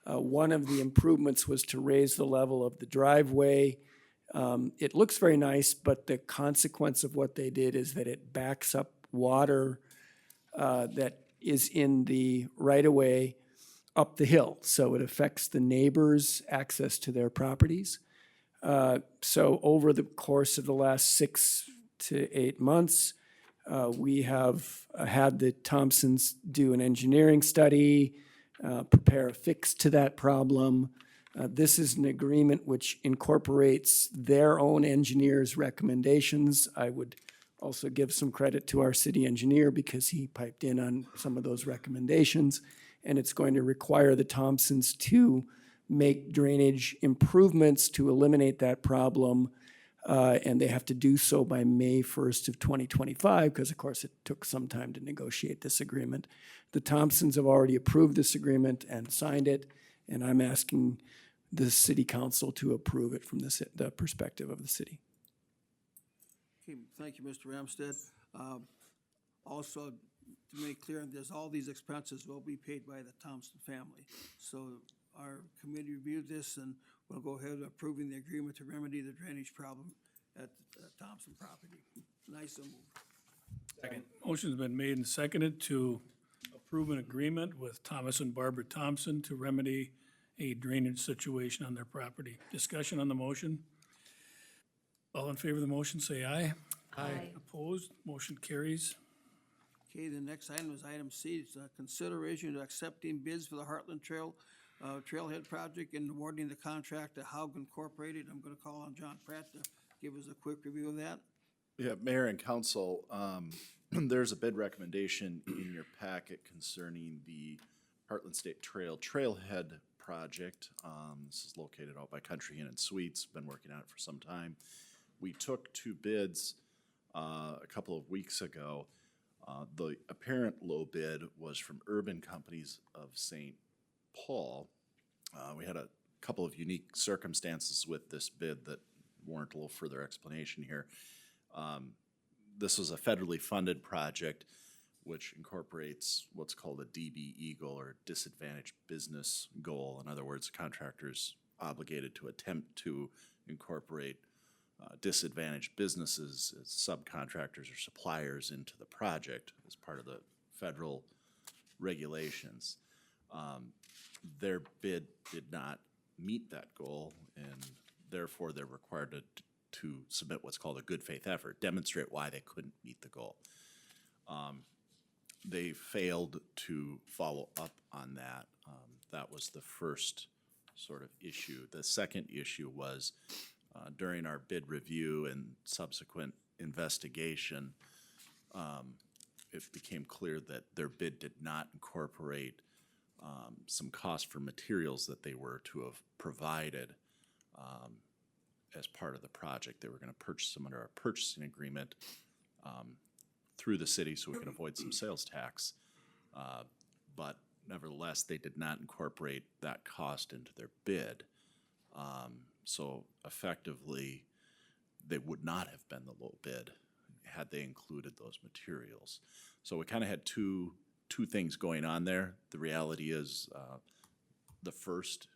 One of the improvements was to raise the level of the driveway. It looks very nice, but the consequence of what they did is that it backs up water that is in the right-of-way up the hill. So it affects the neighbors' access to their properties. So over the course of the last 6 to 8 months, we have had the Thompsons do an engineering study, prepare a fix to that problem. This is an agreement which incorporates their own engineer's recommendations. I would also give some credit to our city engineer because he piped in on some of those recommendations. And it's going to require the Thompsons to make drainage improvements to eliminate that problem. And they have to do so by May 1st of 2025, because of course it took some time to negotiate this agreement. The Thompsons have already approved this agreement and signed it, and I'm asking the city council to approve it from the perspective of the city. Okay, thank you, Mr. Ramstead. Also, to make clear, there's all these expenses will be paid by the Thompson family. So our committee reviewed this, and we'll go ahead with approving the agreement to remedy the drainage problem at the Thompson property. Nice move. Second. Motion's been made and seconded to approve an agreement with Thomas and Barbara Thompson to remedy a drainage situation on their property. Discussion on the motion? All in favor of the motion, say aye. Aye. Opposed? Motion carries. Okay, the next item is item C. It's a consideration to accepting bids for the Heartland Trail, Trailhead Project and awarding the contract to Haug Incorporated. I'm gonna call on John Pratt to give us a quick review of that. Yeah, Mayor and Council, there's a bid recommendation in your packet concerning the Heartland State Trail Trailhead Project. This is located out by Country Inn and Suites, been working on it for some time. We took 2 bids a couple of weeks ago. The apparent low bid was from Urban Companies of St. Paul. We had a couple of unique circumstances with this bid that warrant a little further explanation here. This was a federally funded project which incorporates what's called a DBE goal, or disadvantaged business goal. In other words, contractors obligated to attempt to incorporate disadvantaged businesses as subcontractors or suppliers into the project as part of the federal regulations. Their bid did not meet that goal, and therefore they're required to submit what's called a good faith effort, demonstrate why they couldn't meet the goal. They failed to follow up on that. That was the first sort of issue. The second issue was during our bid review and subsequent investigation, it became clear that their bid did not incorporate some cost for materials that they were to have provided as part of the project. They were going to purchase them under a purchasing agreement through the city so we can avoid some sales tax. But nevertheless, they did not incorporate that cost into their bid. So effectively, they would not have been the low bid had they included those materials. So we kind of had two things going on there. The reality is the first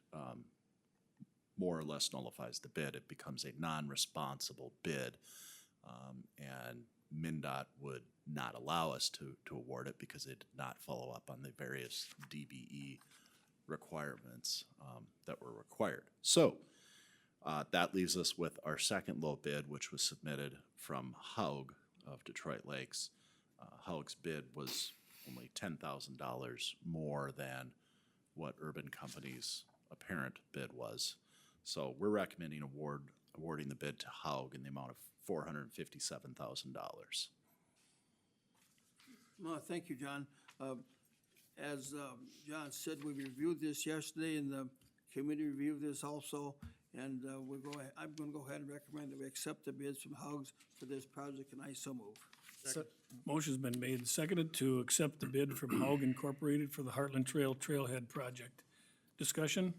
more or less nullifies the bid. It becomes a non-responsible bid, and MnDOT would not allow us to award it because it did not follow up on the various DBE requirements that were required. So that leaves us with our second low bid, which was submitted from Haug of Detroit Lakes. Haug's bid was only $10,000 more than what Urban Company's apparent bid was. So we're recommending awarding the bid to Haug in the amount of $457,000. Well, thank you, John. As John said, we reviewed this yesterday, and the committee reviewed this also. And I'm going to go ahead and recommend that we accept the bids from Haugs for this project, and I so move. Motion's been made and seconded to accept the bid from Haug Incorporated for the Heartland Trail Trailhead Project. Discussion?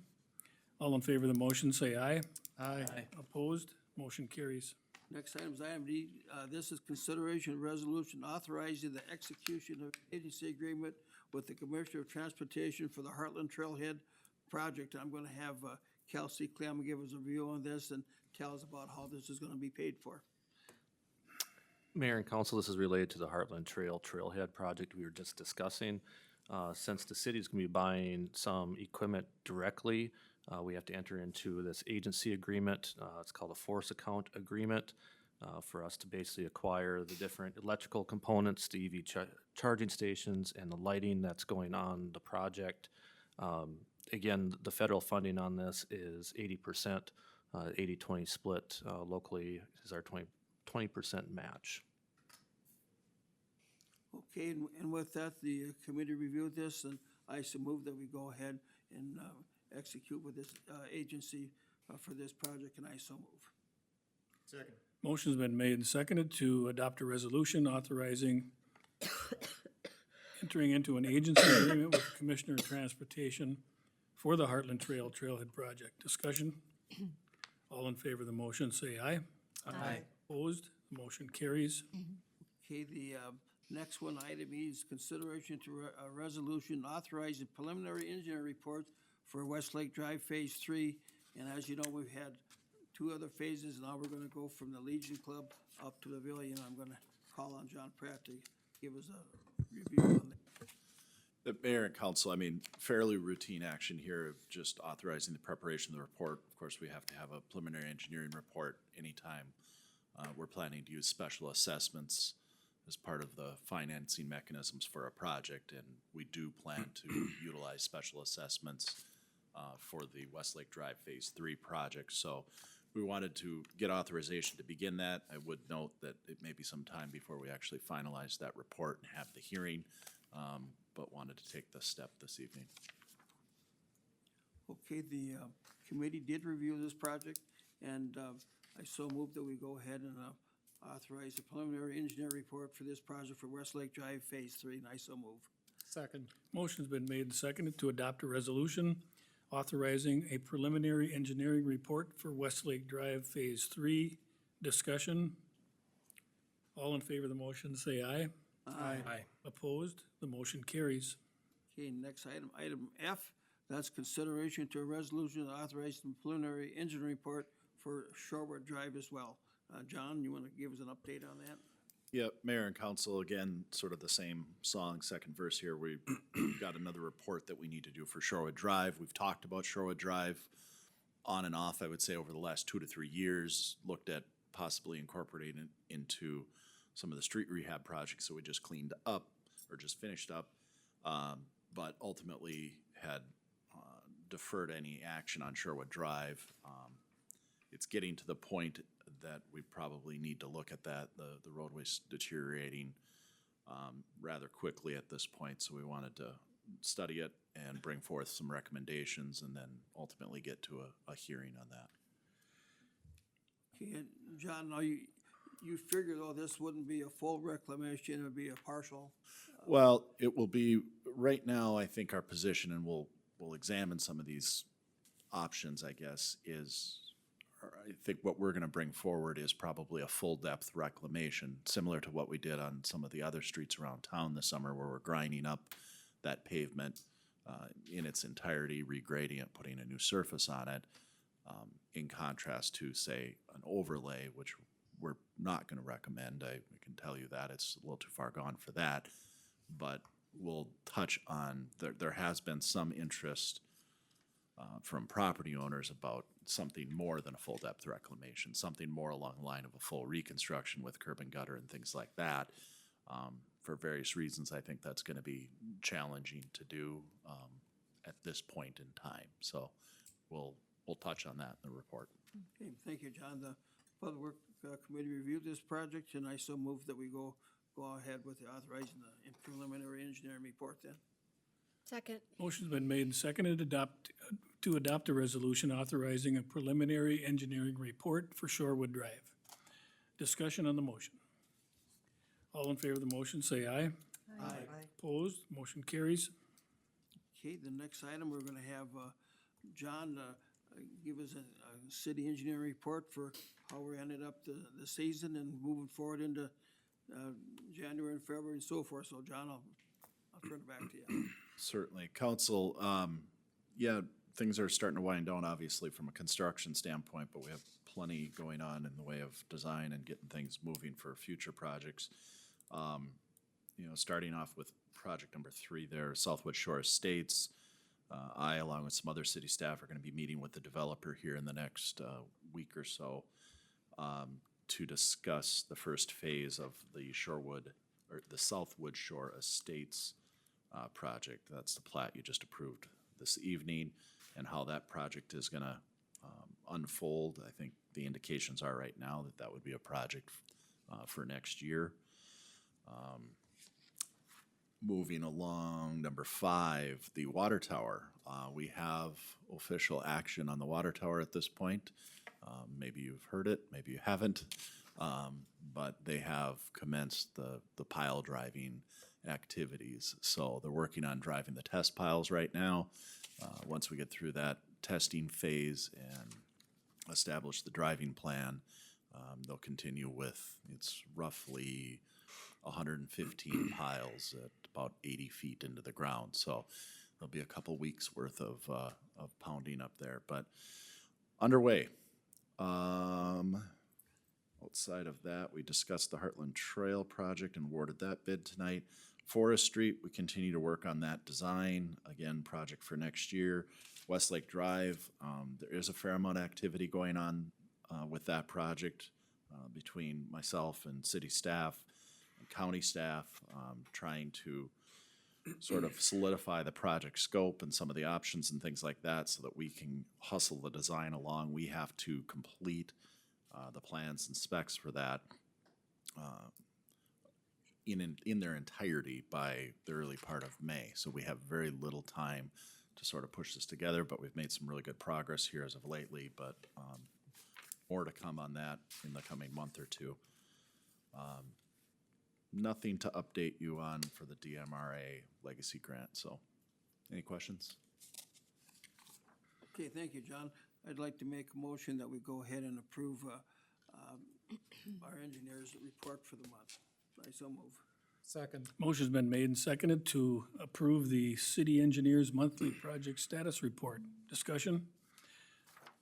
All in favor of the motion, say aye. Aye. Opposed? Motion carries. Next item is item D. This is consideration of resolution authorizing the execution of agency agreement with the Commissioner of Transportation for the Heartland Trailhead Project. I'm going to have Kelsey Clem give us a review on this and tell us about how this is going to be paid for. Mayor and council, this is related to the Heartland Trailhead project we were just discussing. Since the city is going to be buying some equipment directly, we have to enter into this agency agreement. It's called a force account agreement for us to basically acquire the different electrical components, the EV charging stations, and the lighting that's going on the project. Again, the federal funding on this is 80%, 80-20 split. Locally is our 20% match. Okay, and with that, the committee reviewed this, and I so move that we go ahead and execute with this agency for this project, and I so move. Second. Motion's been made and seconded to adopt a resolution authorizing entering into an agency agreement with Commissioner of Transportation for the Heartland Trailhead Project. Discussion? All in favor of the motion, say aye. Aye. Opposed? Motion carries. Okay, the next one, item E, is consideration to a resolution authorizing preliminary engineering report for Westlake Drive Phase 3. And as you know, we've had 2 other phases. Now we're going to go from the Legion Club up to the Pavilion. I'm going to call on John Pratt to give us a review on that. The mayor and council, I mean, fairly routine action here of just authorizing the preparation of the report. Of course, we have to have a preliminary engineering report anytime we're planning to use special assessments as part of the financing mechanisms for a project, and we do plan to utilize special assessments for the Westlake Drive Phase 3 project. So we wanted to get authorization to begin that. I would note that it may be some time before we actually finalize that report and have the hearing, but wanted to take the step this evening. Okay, the committee did review this project, and I so move that we go ahead and authorize the preliminary engineering report for this project for Westlake Drive Phase 3, and I so move. Second. Motion's been made and seconded to adopt a resolution authorizing a preliminary engineering report for Westlake Drive Phase 3. Discussion? All in favor of the motion, say aye. Aye. Opposed? The motion carries. Okay, next item, item F, that's consideration to a resolution authorizing preliminary engineering report for Shorewood Drive as well. John, you want to give us an update on that? Yep, Mayor and Council, again, sort of the same song, second verse here. We've got another report that we need to do for Shorewood Drive. We've talked about Shorewood Drive on and off, I would say, over the last 2 to 3 years, looked at possibly incorporating it into some of the street rehab projects that we just cleaned up, or just finished up, but ultimately had deferred any action on Sherwood Drive. It's getting to the point that we probably need to look at that. The roadway's deteriorating rather quickly at this point, so we wanted to study it and bring forth some recommendations and then ultimately get to a hearing on that. Okay, and John, now you figured, oh, this wouldn't be a full reclamation, it would be a partial. Well, it will be, right now, I think our position, and we'll examine some of these options, I guess, is, or I think what we're gonna bring forward is probably a full-depth reclamation, similar to what we did on some of the other streets around town this summer, where we're grinding up that pavement in its entirety, regrading it, putting a new surface on it, in contrast to, say, an overlay, which we're not gonna recommend. I can tell you that, it's a little too far gone for that. But we'll touch on, there has been some interest from property owners about something more than a full depth reclamation, something more along the line of a full reconstruction with curb and gutter and things like that. For various reasons, I think that's gonna be challenging to do at this point in time. So we'll touch on that in the report. Okay, thank you, John. The Public Work Committee reviewed this project, and I so move that we go ahead with the authorizing the preliminary engineering report then. Second. Motion's been made and seconded to adopt a resolution authorizing a preliminary engineering report for Shorewood Drive. Discussion on the motion. All in favor of the motion, say aye. Aye. Opposed? Motion carries. Okay, the next item, we're gonna have John give us a city engineering report for how we ended up the season and moving forward into January and February and so forth. So John, I'll turn it back to you. Certainly. Council, yeah, things are starting to wind down, obviously, from a construction standpoint, but we have plenty going on in the way of design and getting things moving for future projects. You know, starting off with project number 3 there, Southwood Shore Estates. I, along with some other city staff, are gonna be meeting with the developer here in the next week or so to discuss the first phase of the Shorewood, or the Southwood Shore Estates project. That's the plat you just approved this evening, and how that project is gonna unfold. I think the indications are right now that that would be a project for next year. Moving along, number 5, the water tower. We have official action on the water tower at this point. Maybe you've heard it, maybe you haven't, but they have commenced the pile driving activities. So they're working on driving the test piles right now. Once we get through that testing phase and establish the driving plan, they'll continue with, it's roughly 115 piles at about 80 feet into the ground. So there'll be a couple weeks worth of pounding up there, but underway. Outside of that, we discussed the Heartland Trail project and awarded that bid tonight. Forest Street, we continue to work on that design, again, project for next year. Westlake Drive, there is a fair amount of activity going on with that project between myself and city staff and county staff, trying to sort of solidify the project scope and some of the options and things like that so that we can hustle the design along. We have to complete the plans and specs for that in their entirety by the early part of May. So we have very little time to sort of push this together, but we've made some really good progress here as of lately, but more to come on that in the coming month or two. Nothing to update you on for the DMRA legacy grant, so any questions? Okay, thank you, John. I'd like to make a motion that we go ahead and approve our engineer's report for the month. I so move. Second. Motion's been made and seconded to approve the city engineer's monthly project status report. Discussion?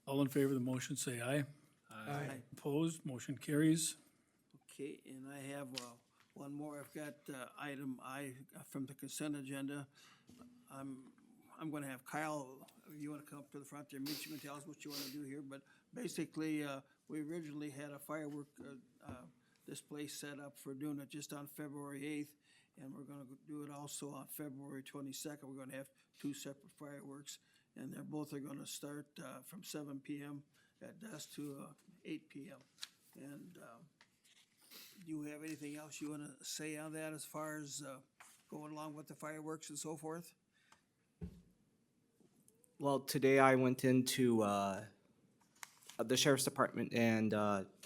All in favor of the motion, say aye. Aye. Opposed, motion carries. Okay, and I have, one more. I've got, item I from the consent agenda. I'm gonna have Kyle, you wanna come up to the front there, meet you and tell us what you wanna do here, but basically, we originally had a firework, display set up for doing it just on February 8th, and we're gonna do it also on February 22nd. We're gonna have two separate fireworks, and they're both are gonna start, from 7 PM at dusk to, 8 PM. And, do you have anything else you wanna say on that as far as, going along with the fireworks and so forth? Well, today I went into the sheriff's department and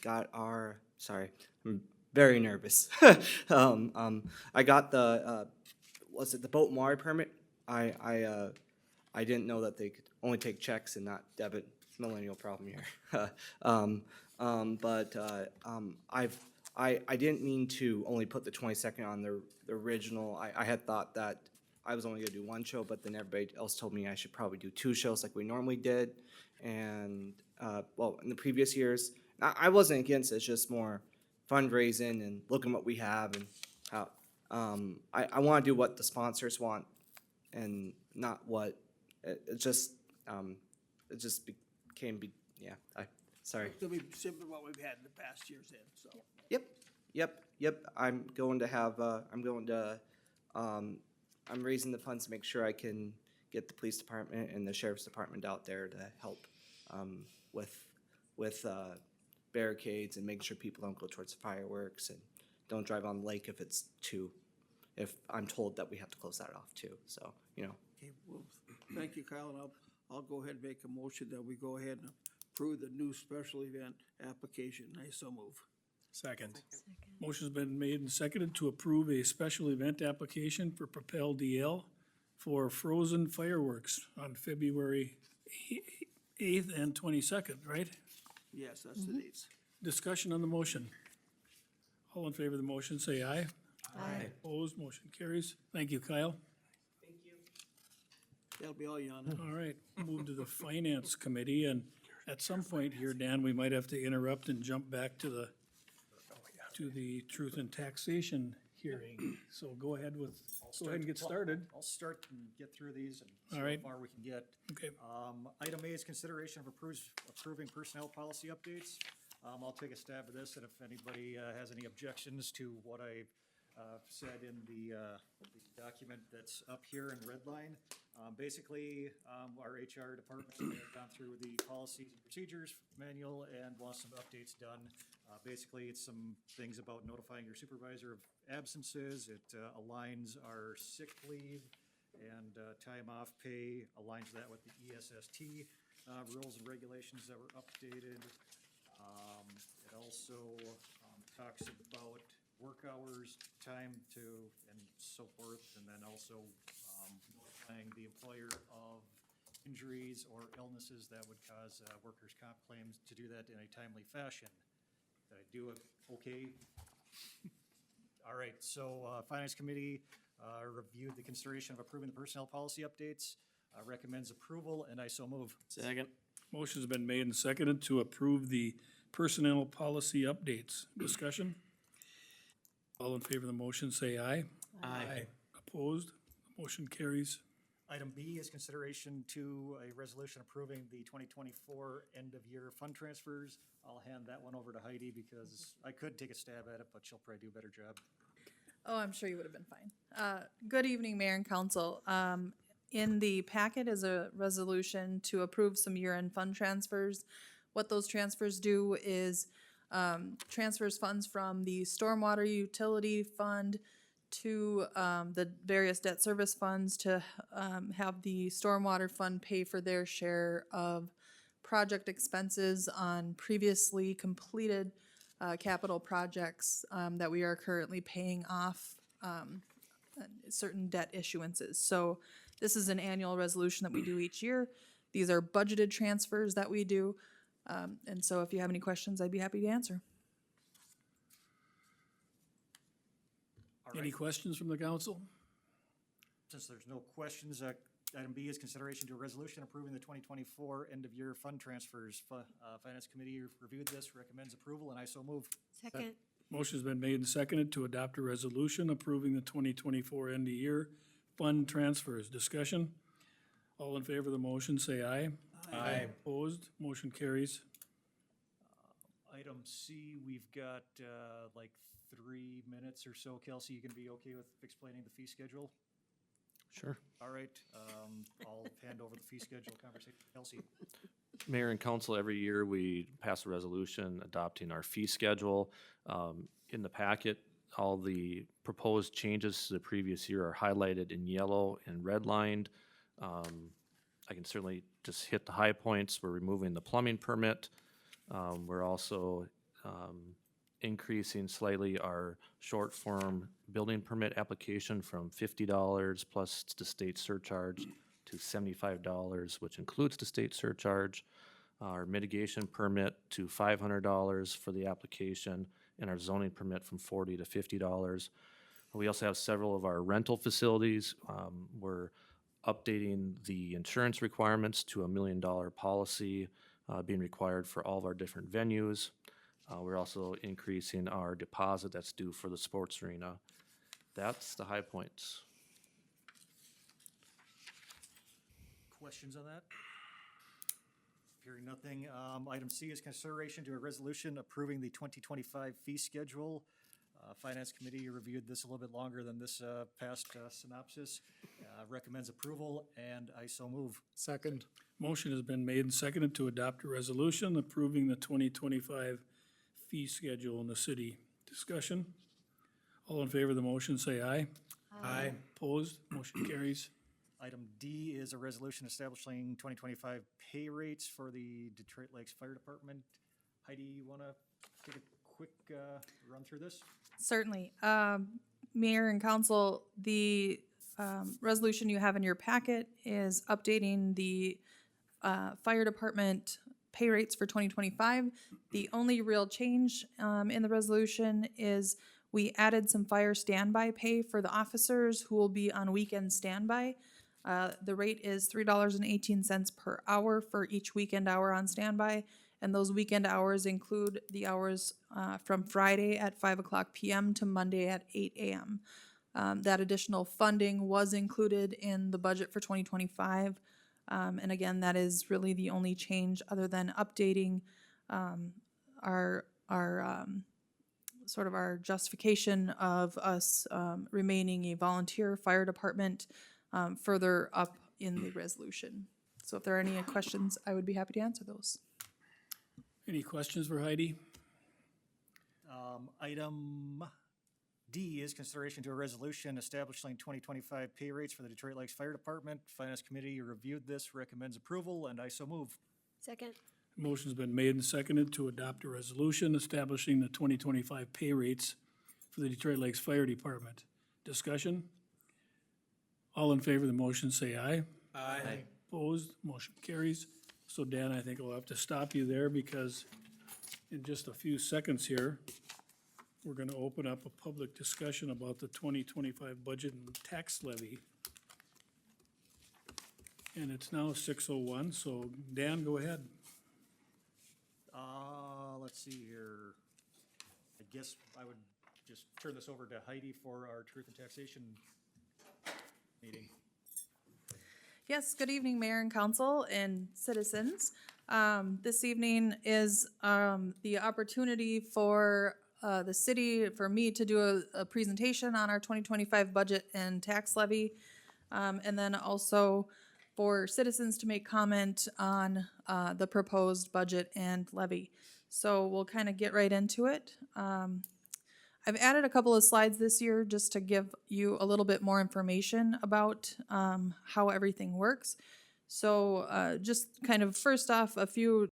got our. Sorry, I'm very nervous. I got the was it the boat Maury permit? I didn't know that they could only take checks and not debit. Millennial problem here. I didn't mean to only put the 22nd on the original. I had thought that I was only gonna do one show, but then everybody else told me I should probably do two shows like we normally did. And, well, in the previous years, I wasn't against it, it's just more fundraising and looking what we have and how, I wanna do what the sponsors want and not what, it just became, sorry. It'll be similar to what we've had in the past years then, so. Yep, I'm raising the funds to make sure I can get the police department and the sheriff's department out there to help with barricades and making sure people don't go towards the fireworks and don't drive on the lake if I'm told that we have to close that off too, so, you know. Okay, well, thank you, Kyle, and I'll go ahead and make a motion that we go ahead and approve the new special event application. I so move. Second. Motion's been made and seconded to approve a special event application for Propel DL for frozen fireworks on February 8th and 22nd, right? Yes, that's the dates. Discussion on the motion. All in favor of the motion, say aye. Aye. Opposed, motion carries. Thank you, Kyle. That'll be all, Yana. All right, move to the Finance Committee, and at some point here, Dan, we might have to interrupt and jump back to the Truth and Taxation hearing. So go ahead and get started. I'll start and get through these and see All how right. far we can get. Okay. Item A is consideration of approving personnel policy updates. I'll take a stab at this, and if anybody has any objections to what I said in the document that's up here in red line. Basically, our HR department has gone through the policies and procedures manual and wants some updates done. Basically, it's some things about notifying your supervisor of absences. It aligns our sick leave and time off pay, aligns that with the ESST rules and regulations that were updated. It also talks about work hours, time to, and so forth, and then also notifying the employer of injuries or illnesses that would cause workers' comp claims, to do that in a timely fashion. Did I do it okay? All right, so Finance Committee reviewed the consideration of approving the personnel policy updates, recommends approval, and I so move. Second. Motion's been made and seconded to approve the personnel policy updates. Discussion? All in favor of the motion, say aye. Aye. Opposed? Motion carries. Item B is consideration to a resolution approving the 2024 end-of-year fund transfers. I'll hand that one over to Heidi because I could take a stab at it, but she'll probably do a better job. Oh, I'm sure you would have been fine. Good evening, Mayor and Council. In the packet is a resolution to approve some year-end fund transfers. What those transfers do is transfers funds from the stormwater utility fund to the various debt service funds to have the stormwater fund pay for their share of project expenses on previously completed capital projects that we are currently paying off certain debt issuances. So this is an annual resolution that we do each year. These are budgeted transfers that we do. And so if you have any questions, I'd be happy to answer. Any questions from the council? Since there's no questions, item B is consideration to a resolution approving the 2024 end-of-year fund transfers. Finance Committee reviewed this, recommends approval, and I so move. Second. Motion's been made and seconded to adopt a resolution approving the 2024 end-of-year fund transfers. Discussion? All in favor of the motion, say aye. Aye. Opposed? Motion carries. Item C, we've got like 3 minutes or so. Kelsey, you can be okay with explaining the fee schedule? Sure. All right, I'll hand over the fee schedule conversation. Kelsey? Mayor and council, every year we pass a resolution adopting our fee schedule. In the packet, all the proposed changes to the previous year are highlighted in yellow and redlined. I can certainly just hit the high points. We're removing the plumbing permit. We're also increasing slightly our short-form building permit application from $50 plus the state surcharge to $75, which includes the state surcharge. Our mitigation permit to $500 for the application, and our zoning permit from $40 to $50. We also have several of our rental facilities. We're updating the insurance requirements to $1 million policy being required for all of our different venues. We're also increasing our deposit that's due for the sports arena. That's the high points. Questions on that? Hearing nothing, item C is consideration to a resolution approving the 2025 fee schedule. Finance Committee reviewed this a little bit longer than this past synopsis. Recommends approval, and I so move. Second. Motion has been made and seconded to adopt a resolution approving the 2025 fee schedule in the city. Discussion? All in favor of the motion, say aye. Aye. Opposed? Motion carries. Item D is a resolution establishing 2025 pay rates for the Detroit Lakes Fire Department. Heidi, you want to take a quick run through this? Certainly. Mayor and council, the resolution you have in your packet is updating the fire department pay rates for 2025. The only real change in the resolution is we added some fire standby pay for the officers who will be on weekend standby. The rate is $3.18 per hour for each weekend hour on standby. And those weekend hours include the hours from Friday at 5:00 p.m. to Monday at 8 a.m. That additional funding was included in the budget for 2025. And again, that is really the only change other than updating our sort of our justification of us remaining a volunteer fire department further up in the resolution. So if there are any questions, I would be happy to answer those. Any questions for Heidi? Item D is consideration to a resolution establishing 2025 pay rates for the Detroit Lakes Fire Department. Finance Committee reviewed this, recommends approval, and I so move. Second. Motion's been made and seconded to adopt a resolution establishing the 2025 pay rates for the Detroit Lakes Fire Department. Discussion? All in favor of the motion, say aye. Aye. Opposed? Motion carries. So Dan, I think I'll have to stop you there because in just a few seconds here, we're gonna open up a public discussion about the 2025 budget and tax levy. And it's now 6:01, so Dan, go ahead. Let's see here. I guess I would just turn this over to Heidi for our Truth and Taxation meeting. Yes, good evening, Mayor and Council and citizens. This evening is the opportunity for the city, for me to do a presentation on our 2025 budget and tax levy, and then also for citizens to make comment on the proposed budget and levy. So we'll kind of get right into it. I've added a couple of slides this year just to give you a little bit more information about how everything works. So just kind of first off, a few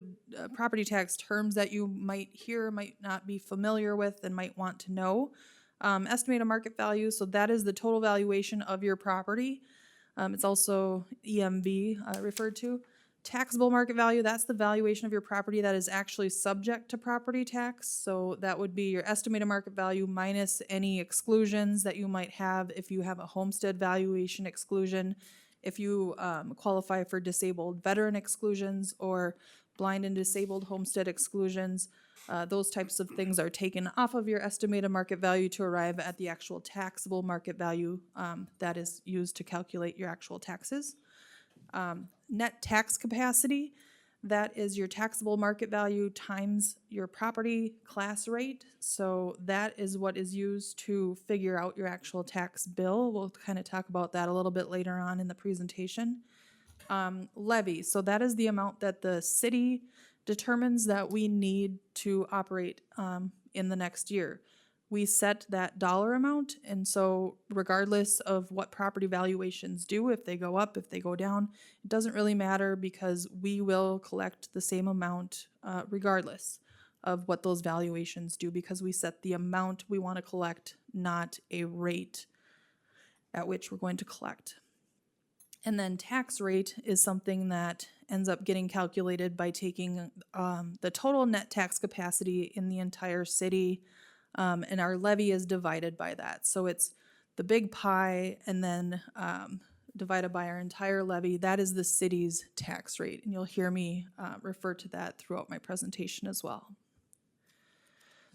property tax terms that you might hear, might not be familiar with, and might want to know. Estimated market value, so that is the total valuation of your property. It's also EMV referred to. Taxable market value, that's the valuation of your property that is actually subject to property tax. So that would be your estimated market value minus any exclusions that you might have if you have a homestead valuation exclusion, if you qualify for disabled veteran exclusions or blind and disabled homestead exclusions. Those types of things are taken off of your estimated market value to arrive at the actual taxable market value that is used to calculate your actual taxes. Net tax capacity, that is your taxable market value times your property class rate. So that is what is used to figure out your actual tax bill. We'll kind of talk about that a little bit later on in the presentation. Levy, so that is the amount that the city determines that we need to operate in the next year. We set that dollar amount, and so regardless of what property valuations do, if they go up, if they go down, it doesn't really matter because we will collect the same amount regardless of what those valuations do, because we set the amount we want to collect, not a rate at which we're going to collect. And then tax rate is something that ends up getting calculated by taking the total net tax capacity in the entire city, and our levy is divided by that. So it's the big pie and then divided by our entire levy. That is the city's tax rate, and you'll hear me refer to that throughout my presentation as well.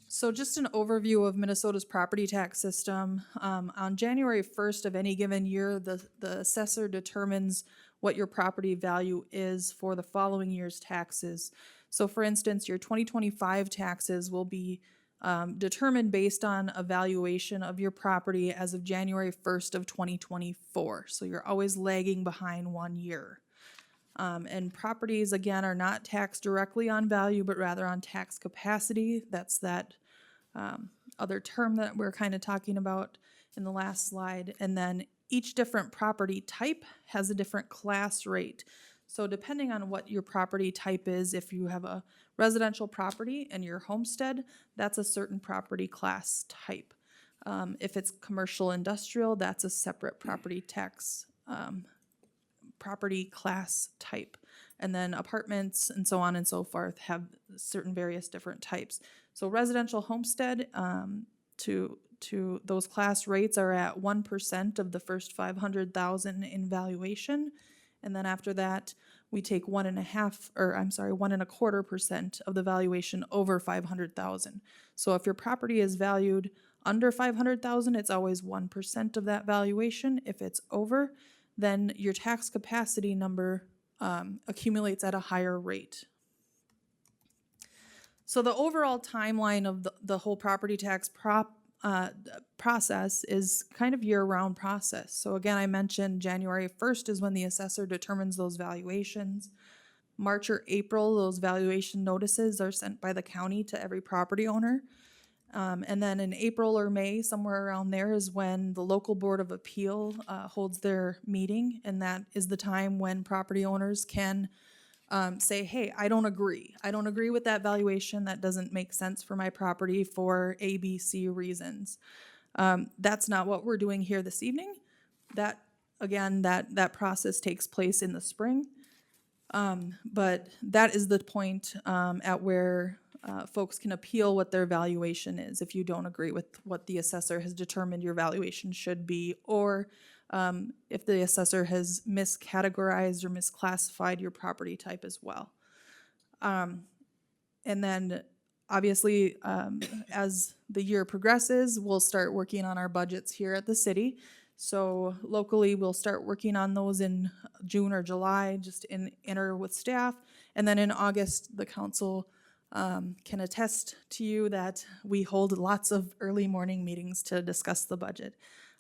So just an overview of Minnesota's property tax system. On January 1st of any given year, the assessor determines what your property value is for the following year's taxes. So for instance, your 2025 taxes will be determined based on a valuation of your property as of January 1st of 2024. So you're always lagging behind 1 year. And properties, again, are not taxed directly on value, but rather on tax capacity. That's that other term that we're kind of talking about in the last slide. And then each different property type has a different class rate. So depending on what your property type is, if you have a residential property and your homestead, that's a certain property class type. If it's commercial industrial, that's a separate property tax property class type. And then apartments and so on and so forth have certain various different types. So residential homestead, to those class rates are at 1% of the first 500,000 in valuation. And then after that, we take 1.25% of the valuation over 500,000. So if your property is valued under 500,000, it's always 1% of that valuation. If it's over, then your tax capacity number accumulates at a higher rate. So the overall timeline of the whole property tax process is kind of year-round process. So again, I mentioned January 1st is when the assessor determines those valuations. March or April, those valuation notices are sent by the county to every property owner. And then in April or May, somewhere around there, is when the local board of appeal holds their meeting, and that is the time when property owners can say, hey, I don't agree. I don't agree with that valuation. That doesn't make sense for my property for A, B, C reasons. That's not what we're doing here this evening. That, again, that process takes place in the spring. But that is the point at where folks can appeal what their valuation is if you don't agree with what the assessor has determined your valuation should be, or if the assessor has miscategorized or misclassified your property type as well. And then obviously, as the year progresses, we'll start working on our budgets here at the city. So locally, we'll start working on those in June or July, just enter with staff. And then in August, the council can attest to you that we hold lots of early morning meetings to discuss the budget.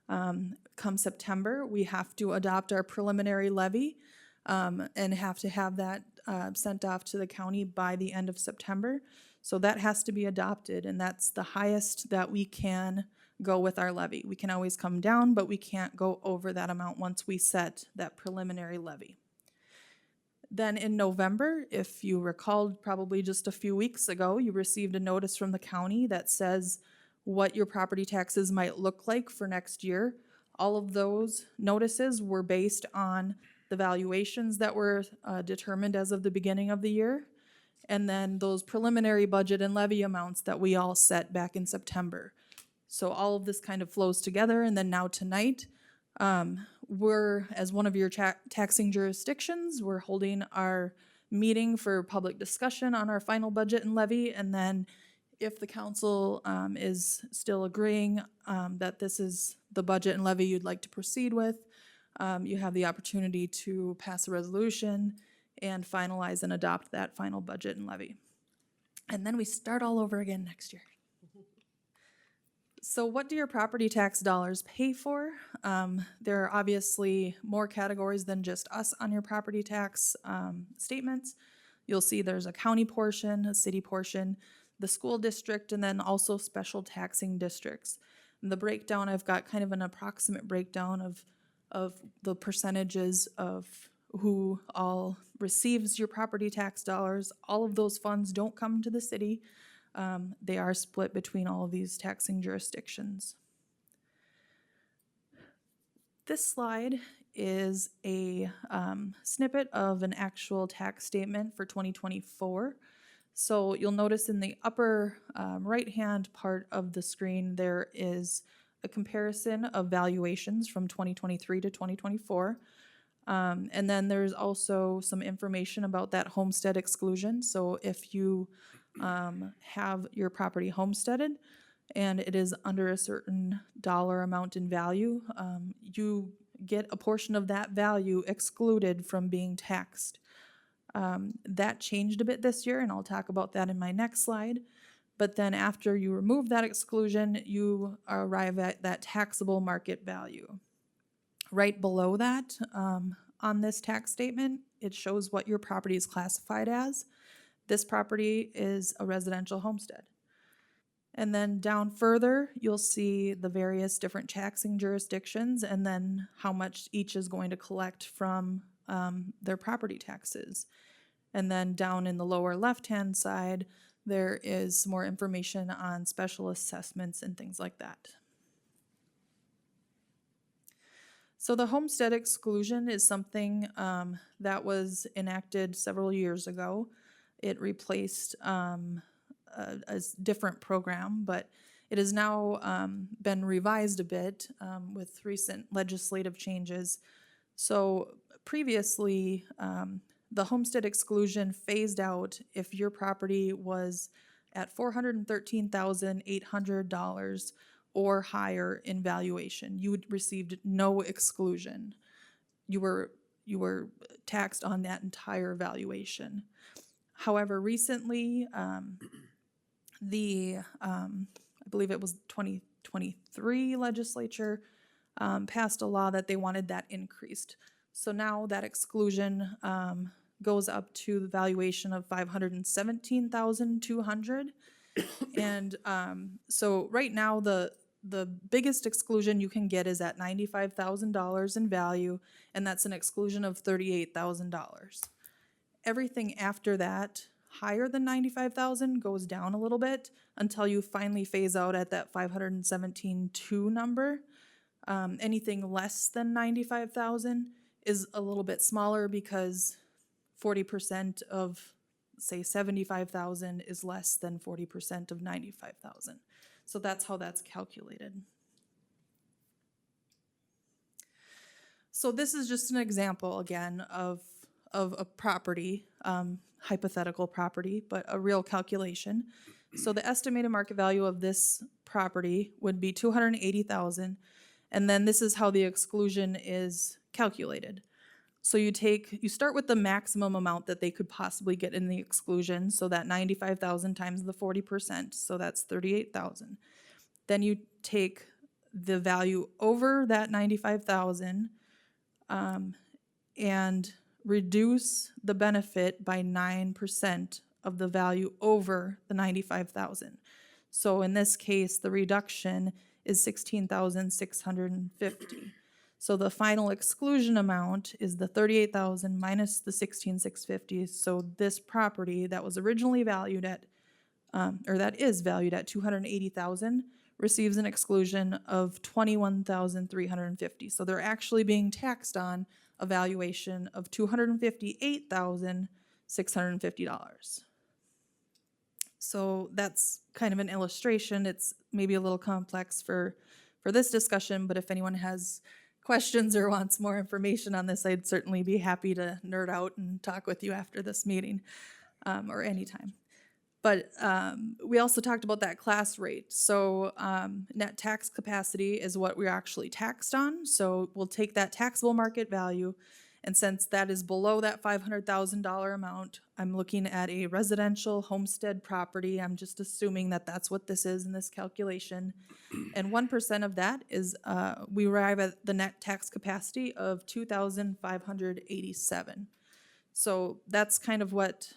Come September, we have to adopt our preliminary levy and have to have that sent off to the county by the end of September. So that has to be adopted, and that's the highest that we can go with our levy. We can always come down, but we can't go over that amount once we set that preliminary levy. Then in November, if you recalled probably just a few weeks ago, you received a notice from the county that says what your property taxes might look like for next year. All of those notices were based on the valuations that were determined as of the beginning of the year, and then those preliminary budget and levy amounts that we all set back in September. So all of this kind of flows together, and then now tonight, we're, as one of your taxing jurisdictions, we're holding our meeting for public discussion on our final budget and levy, and then if the council is still agreeing that this is the budget and levy you'd like to proceed with, you have the opportunity to pass a resolution and finalize and adopt that final budget and levy. And then we start all over again next year. So what do your property tax dollars pay for? There are obviously more categories than just us on your property tax statements. You'll see there's a county portion, a city portion, the school district, and then also special taxing districts. And the breakdown, I've got kind of an approximate breakdown of the percentages of who all receives your property tax dollars. All of those funds don't come to the city. They are split between all of these taxing jurisdictions. This slide is a snippet of an actual tax statement for 2024. So you'll notice in the upper right-hand part of the screen, there is a comparison of valuations from 2023 to 2024. And then there's also some information about that homestead exclusion. So if you have your property homesteaded and it is under a certain dollar amount in value, you get a portion of that value excluded from being taxed. That changed a bit this year, and I'll talk about that in my next slide. But then after you remove that exclusion, you arrive at that taxable market value. Right below that, on this tax statement, it shows what your property is classified as. This property is a residential homestead. And then down further, you'll see the various different taxing jurisdictions and then how much each is going to collect from their property taxes. And then down in the lower left-hand side, there is more information on special assessments and things like that. So the homestead exclusion is something that was enacted several years ago. It replaced a different program, but it has now been revised a bit with recent legislative changes. So previously, the homestead exclusion phased out if your property was at $413,800 or higher in valuation. You received no exclusion. You were taxed on that entire valuation. However, recently, I believe it was 2023 legislature passed a law that they wanted that increased. So now that exclusion goes up to the valuation of $517,200. And so right now, the biggest exclusion you can get is at $95,000 in value, and that's an exclusion of $38,000. Everything after that, higher than $95,000, goes down a little bit until you finally phase out at that $517,200 number. Anything less than $95,000 is a little bit smaller because 40% of, say, $75,000 is less than 40% of $95,000. So that's how that's calculated. So this is just an example, again, of a property, hypothetical property, but a real calculation. So the estimated market value of this property would be $280,000, and then this is how the exclusion is calculated. So you start with the maximum amount that they could possibly get in the exclusion, so that $95,000 times the 40%, so that's $38,000. Then you take the value over that $95,000 and reduce the benefit by 9% of the value over the $95,000. So in this case, the reduction is $16,650. So the final exclusion amount is the $38,000 minus the $16,650. So this property that was originally valued at, or that is valued at $280,000, receives an exclusion of $21,350. So they're actually being taxed on a valuation of $258,650. So that's kind of an illustration. It's maybe a little complex for this discussion, but if anyone has questions or wants more information on this, I'd certainly be happy to nerd out and talk with you after this meeting, or anytime. But we also talked about that class rate. So net tax capacity is what we're actually taxed on. So we'll take that taxable market value, and since that is below that $500,000 amount, I'm looking at a residential homestead property. I'm just assuming that that's what this is in this calculation. And 1% of that is, we arrive at the net tax capacity of 2,587. So that's kind of what,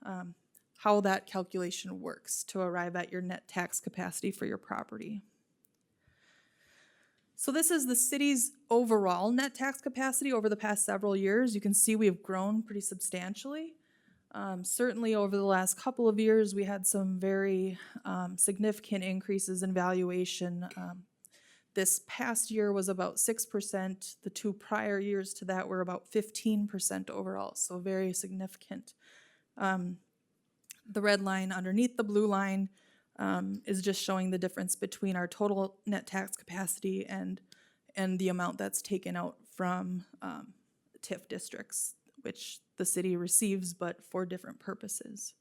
how that calculation works to arrive at your net tax capacity for your property. So this is the city's overall net tax capacity over the past several years. You can see we have grown pretty substantially. Certainly over the last couple of years, we had some very significant increases in valuation. This past year was about 6%. The 2 prior years to that were about 15% overall, so very significant. The red line underneath the blue line is just showing the difference between our total net tax capacity and the amount that's taken out from TIF districts, which the city receives, but for different purposes.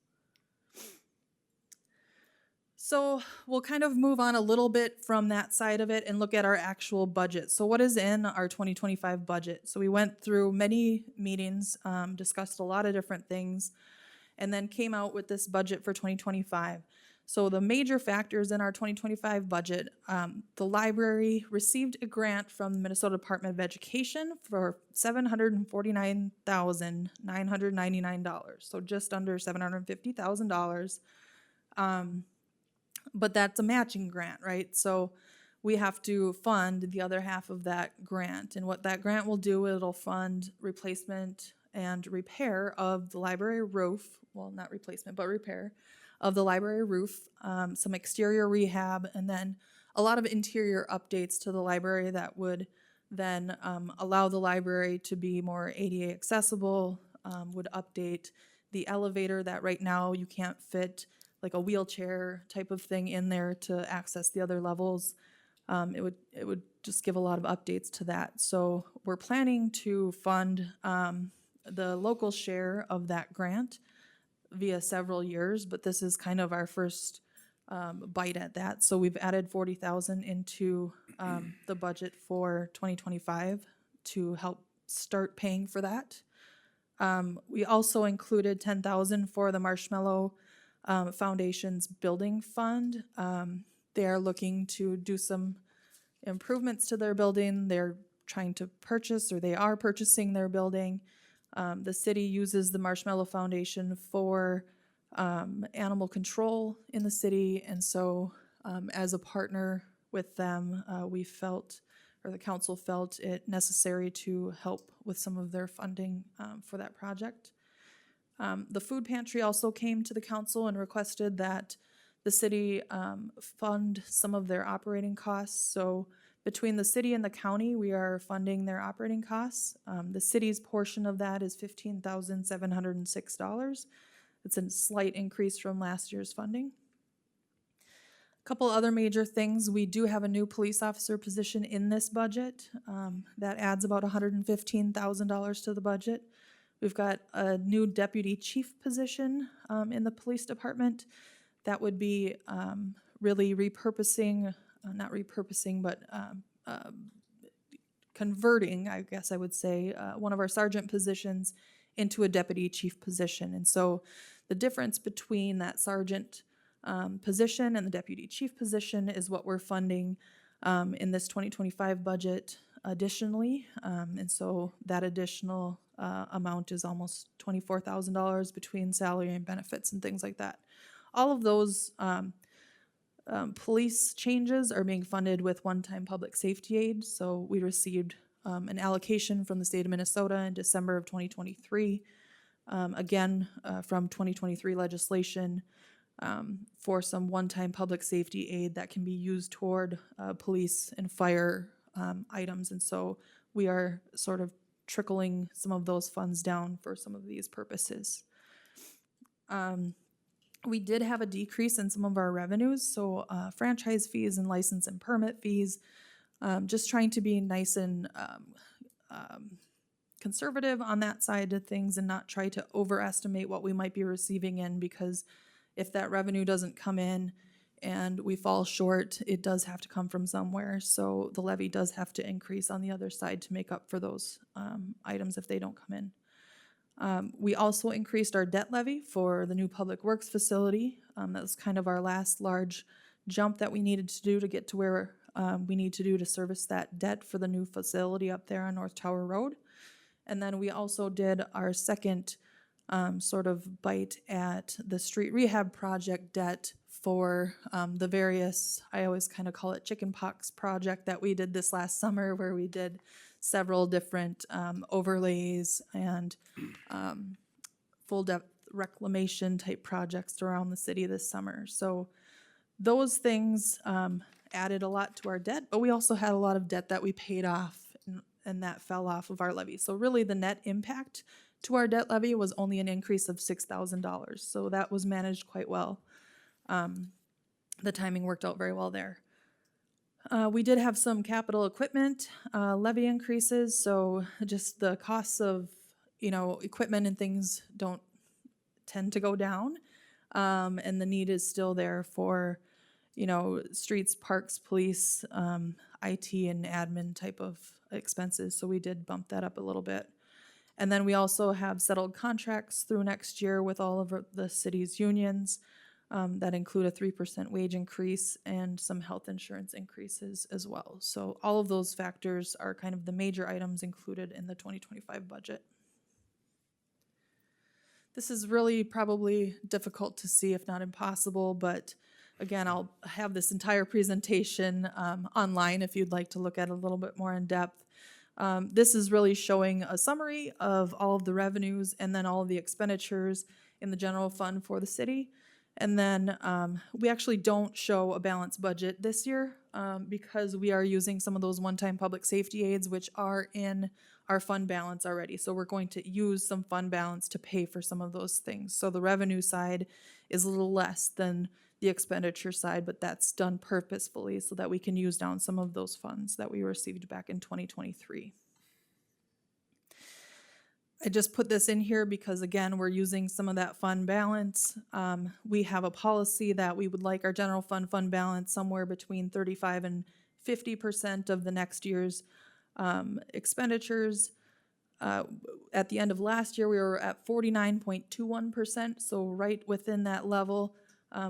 So we'll kind of move on a little bit from that side of it and look at our actual budget. So what is in our 2025 budget? So we went through many meetings, discussed a lot of different things, and then came out with this budget for 2025. So the major factors in our 2025 budget, the library received a grant from the Minnesota Department of Education for $749,999, so just under $750,000. But that's a matching grant, right? So we have to fund the other half of that grant. And what that grant will do, it'll fund replacement and repair of the library roof, well, not replacement, but repair of the library roof, some exterior rehab, and then a lot of interior updates to the library that would then allow the library to be more ADA accessible, would update the elevator that right now you can't fit like a wheelchair type of thing in there to access the other levels. It would just give a lot of updates to that. So we're planning to fund the local share of that grant via several years, but this is kind of our first bite at that. So we've added $40,000 into the budget for 2025 to help start paying for that. We also included $10,000 for the Marshmallow Foundation's building fund. They are looking to do some improvements to their building. They're trying to purchase, or they are purchasing their building. The city uses the Marshmallow Foundation for animal control in the city, and so as a partner with them, we felt, or the council felt it necessary to help with some of their funding for that project. The food pantry also came to the council and requested that the city fund some of their operating costs. So between the city and the county, we are funding their operating costs. The city's portion of that is $15,706. It's a slight increase from last year's funding. A couple other major things. We do have a new police officer position in this budget. That adds about $115,000 to the budget. We've got a new deputy chief position in the police department. That would be really repurposing, not repurposing, but converting, I guess I would say, one of our sergeant positions into a deputy chief position. And so the difference between that sergeant position and the deputy chief position is what we're funding in this 2025 budget additionally. And so that additional amount is almost $24,000 between salary and benefits and things like that. All of those police changes are being funded with one-time public safety aid. So we received an allocation from the state of Minnesota in December of 2023. Again, from 2023 legislation, for some one-time public safety aid that can be used toward police and fire items. And so we are sort of trickling some of those funds down for some of these purposes. We did have a decrease in some of our revenues, so franchise fees and license and permit fees, just trying to be nice and conservative on that side of things and not try to overestimate what we might be receiving in, because if that revenue doesn't come in and we fall short, it does have to come from somewhere. So the levy does have to increase on the other side to make up for those items if they don't come in. We also increased our debt levy for the new public works facility. That was kind of our last large jump that we needed to do to get to where we need to do to service that debt for the new facility up there on North Tower Road. And then we also did our second sort of bite at the street rehab project debt for the various, I always kind of call it chickenpox project that we did this last summer, where we did several different overlays and full depth reclamation type projects around the city this summer. So those things added a lot to our debt, but we also had a lot of debt that we paid off, and that fell off of our levy. So really the net impact to our debt levy was only an increase of $6,000. So that was managed quite well. The timing worked out very well there. We did have some capital equipment levy increases, so just the costs of, equipment and things don't tend to go down, and the need is still there for, streets, parks, police, IT and admin type of expenses, so we did bump that up a little bit. And then we also have settled contracts through next year with all of the city's unions that include a 3% wage increase and some health insurance increases as well. So all of those factors are kind of the major items included in the 2025 budget. This is really probably difficult to see, if not impossible, but again, I'll have this entire presentation online if you'd like to look at it a little bit more in depth. This is really showing a summary of all of the revenues and then all of the expenditures in the general fund for the city. And then we actually don't show a balanced budget this year because we are using some of those one-time public safety aids, which are in our fund balance already. So we're going to use some fund balance to pay for some of those things. So the revenue side is a little less than the expenditure side, but that's done purposefully so that we can use down some of those funds that we received back in 2023. I just put this in here because, again, we're using some of that fund balance. We have a policy that we would like our general fund balance somewhere between 35 and 50% of the next year's expenditures. At the end of last year, we were at 49.21%, so right within that level.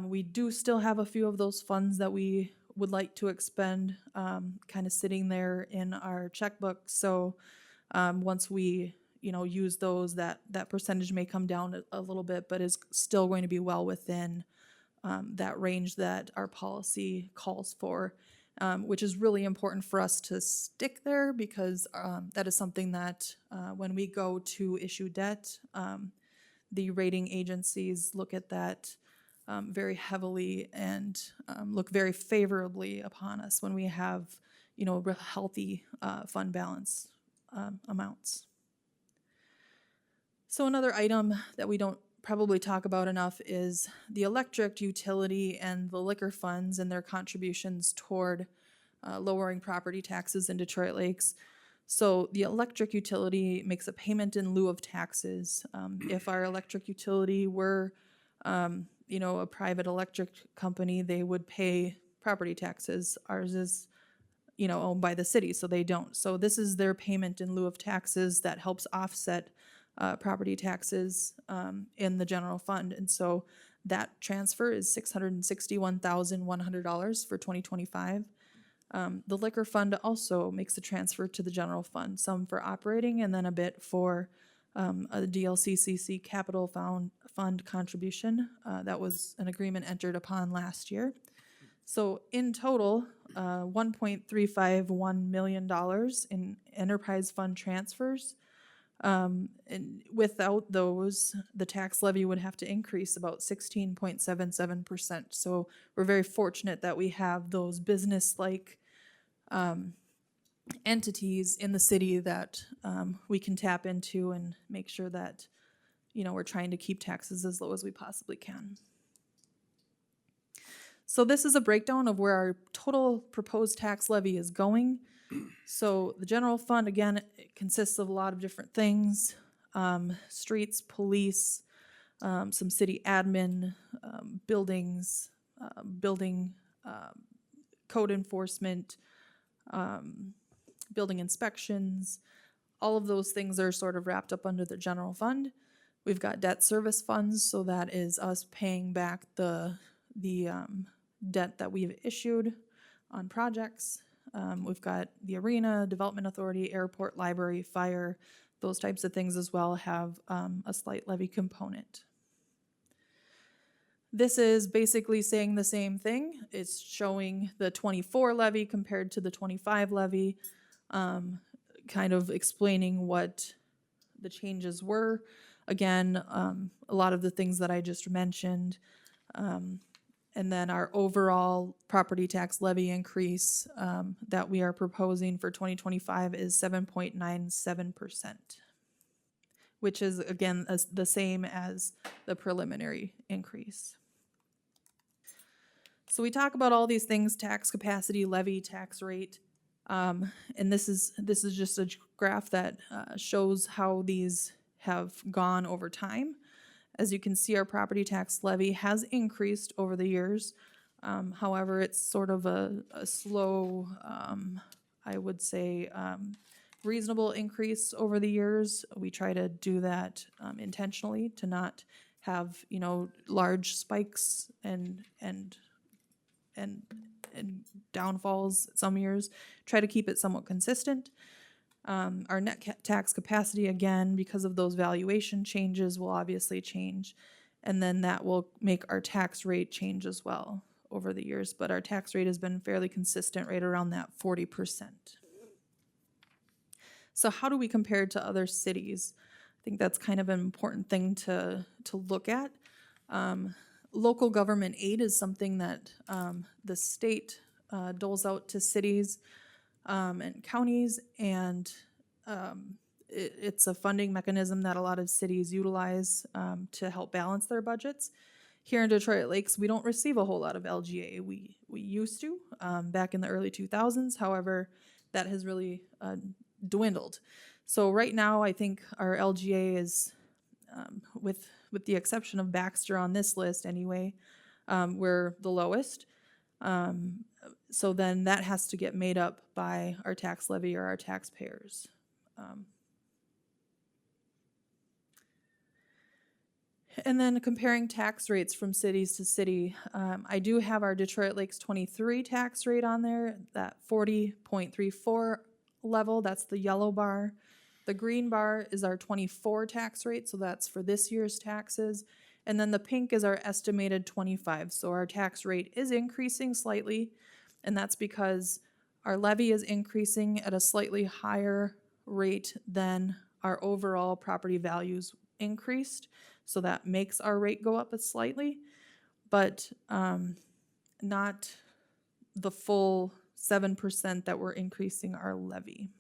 We do still have a few of those funds that we would like to expend, kind of sitting there in our checkbook. So once we use those, that percentage may come down a little bit, but is still going to be well within that range that our policy calls for, which is really important for us to stick there because that is something that when we go to issue debt, the rating agencies look at that very heavily and look very favorably upon us when we have, real healthy fund balance amounts. So another item that we don't probably talk about enough is the electric utility and the liquor funds and their contributions toward lowering property taxes in Detroit Lakes. So the electric utility makes a payment in lieu of taxes. If our electric utility were a private electric company, they would pay property taxes. Ours is, owned by the city, so they don't. So this is their payment in lieu of taxes that helps offset property taxes in the general fund. And so that transfer is $661,100 for 2025. The liquor fund also makes a transfer to the general fund, some for operating and then a bit for a DLCCC capital fund contribution. That was an agreement entered upon last year. So in total, $1.351 million in enterprise fund transfers And without those, the tax levy would have to increase about 16.77%. So we're very fortunate that we have those business-like entities in the city that we can tap into and make sure that, we're trying to keep taxes as low as we possibly can. So this is a breakdown of where our total proposed tax levy is going. So the general fund, again, it consists of a lot of different things. Streets, police, some city admin, buildings, building code enforcement, building inspections. All of those things are sort of wrapped up under the general fund. We've got debt service funds, so that is us paying back the debt that we've issued on projects. We've got the arena, development authority, airport, library, fire, those types of things as well have a slight levy component. This is basically saying the same thing. It's showing the 24 levy compared to the 25 levy, kind of explaining what the changes were. Again, a lot of the things that I just mentioned. And then our overall property tax levy increase that we are proposing for 2025 is 7.97%, which is, again, the same as the preliminary increase. So we talk about all these things: tax capacity, levy, tax rate. And this is just a graph that shows how these have gone over time. As you can see, our property tax levy has increased over the years. However, it's sort of a slow, I would say, reasonable increase over the years. We try to do that intentionally to not have, large spikes and downfalls some years. Try to keep it somewhat consistent. Our net tax capacity, again, because of those valuation changes, will obviously change. And then that will make our tax rate change as well over the years. But our tax rate has been fairly consistent, right around that 40%. So how do we compare to other cities? I think that's kind of an important thing to look at. Local government aid is something that the state doles out to cities and counties, and it's a funding mechanism that a lot of cities utilize to help balance their budgets. Here in Detroit Lakes, we don't receive a whole lot of LGA. We used to back in the early 2000s. However, that has really dwindled. So right now, I think our LGA is, with the exception of Baxter on this list anyway, we're the lowest. So then that has to get made up by our tax levy or our taxpayers. And then comparing tax rates from cities to city, I do have our Detroit Lakes 23 tax rate on there, that 40.34 level, that's the yellow bar. The green bar is our 24 tax rate, so that's for this year's taxes. And then the pink is our estimated 25, so our tax rate is increasing slightly, and that's because our levy is increasing at a slightly higher rate than our overall property values increased, so that makes our rate go up slightly, but not the full 7% that we're increasing our levy.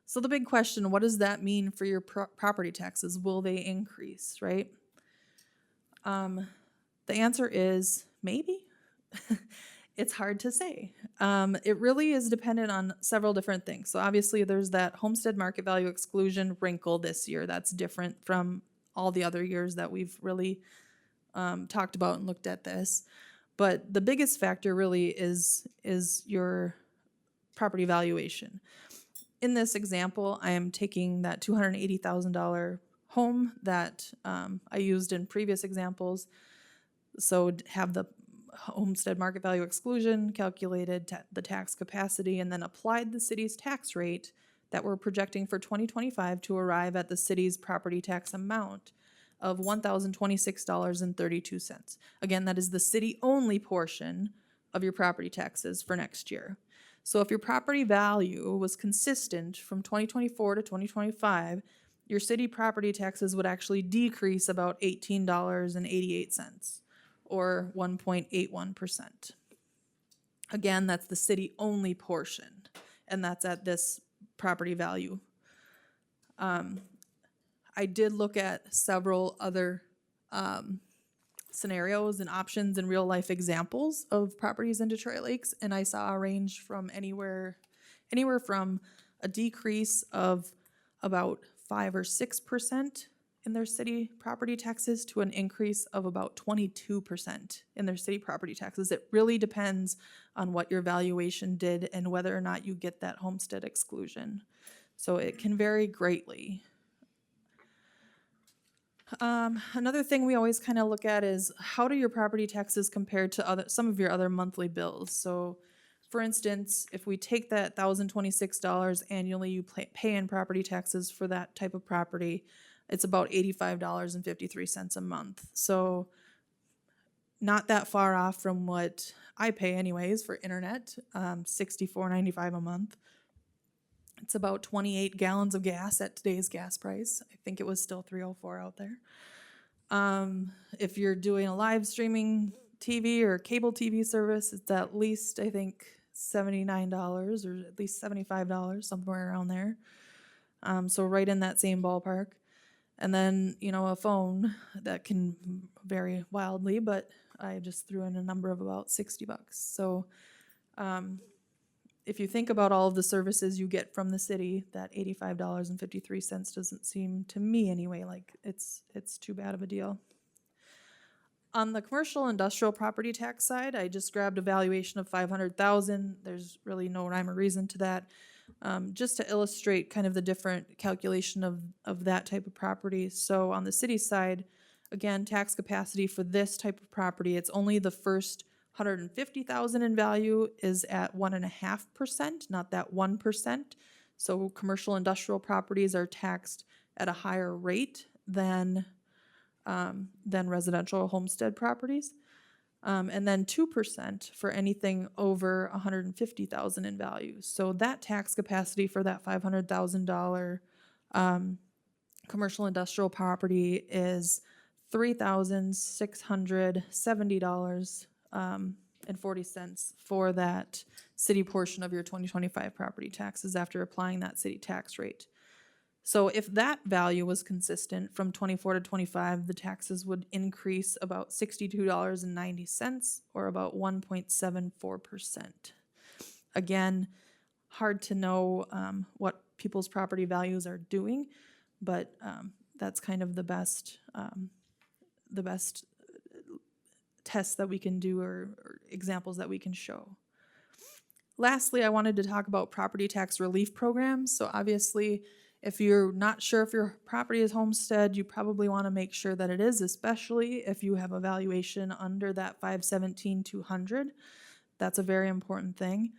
So the big question, what does that mean for your property taxes? Will they increase, right? The answer is maybe. It's hard to say. It really is dependent on several different things. So obviously there's that homestead market value exclusion wrinkle this year. That's different from all the other years that we've really talked about and looked at this. But the biggest factor really is your property valuation. In this example, I am taking that $280,000 home that I used in previous examples. So have the homestead market value exclusion, calculated the tax capacity, and then applied the city's tax rate that we're projecting for 2025 to arrive at the city's property tax amount of $1,026.32. Again, that is the city-only portion of your property taxes for next year. So if your property value was consistent from 2024 to 2025, your city property taxes would actually decrease about $18.88, or 1.81%. Again, that's the city-only portion, and that's at this property value. I did look at several other scenarios and options and real-life examples of properties in Detroit Lakes, and I saw a range from anywhere from a decrease of about 5 or 6% in their city property taxes to an increase of about 22% in their city property taxes. It really depends on what your valuation did and whether or not you get that homestead exclusion. So it can vary greatly. Another thing we always kind of look at is how do your property taxes compare to some of your other monthly bills? So for instance, if we take that $1,026 annually you pay in property taxes for that type of property, it's about $85.53 a month. So not that far off from what I pay anyways for internet, $64.95 a month. It's about 28 gallons of gas at today's gas price. I think it was still $3.04 out there. If you're doing a live streaming TV or cable TV service, it's at least, I think, $79 or at least $75, somewhere around there. So right in that same ballpark. And then, a phone that can vary wildly, but I just threw in a number of about $60. So if you think about all of the services you get from the city, that $85.53 doesn't seem, to me anyway, like it's too bad of a deal. On the commercial industrial property tax side, I just grabbed a valuation of $500,000. There's really no rhyme or reason to that. Just to illustrate kind of the different calculation of that type of property. So on the city side, again, tax capacity for this type of property, it's only the first $150,000 in value is at 1.5%, not that 1%. So commercial industrial properties are taxed at a higher rate than residential homestead properties. And then 2% for anything over $150,000 in value. So that tax capacity for that $500,000 commercial industrial property is $3,670 and 40 cents for that city portion of your 2025 property taxes after applying that city tax rate. So if that value was consistent from 24 to 25, the taxes would increase about $62.90 or about 1.74%. Again, hard to know what people's property values are doing, but that's kind of the best tests that we can do or examples that we can show. Lastly, I wanted to talk about property tax relief programs. So obviously, if you're not sure if your property is homestead, you probably want to make sure that it is, especially if you have a valuation under that $517,200. That's a very important thing.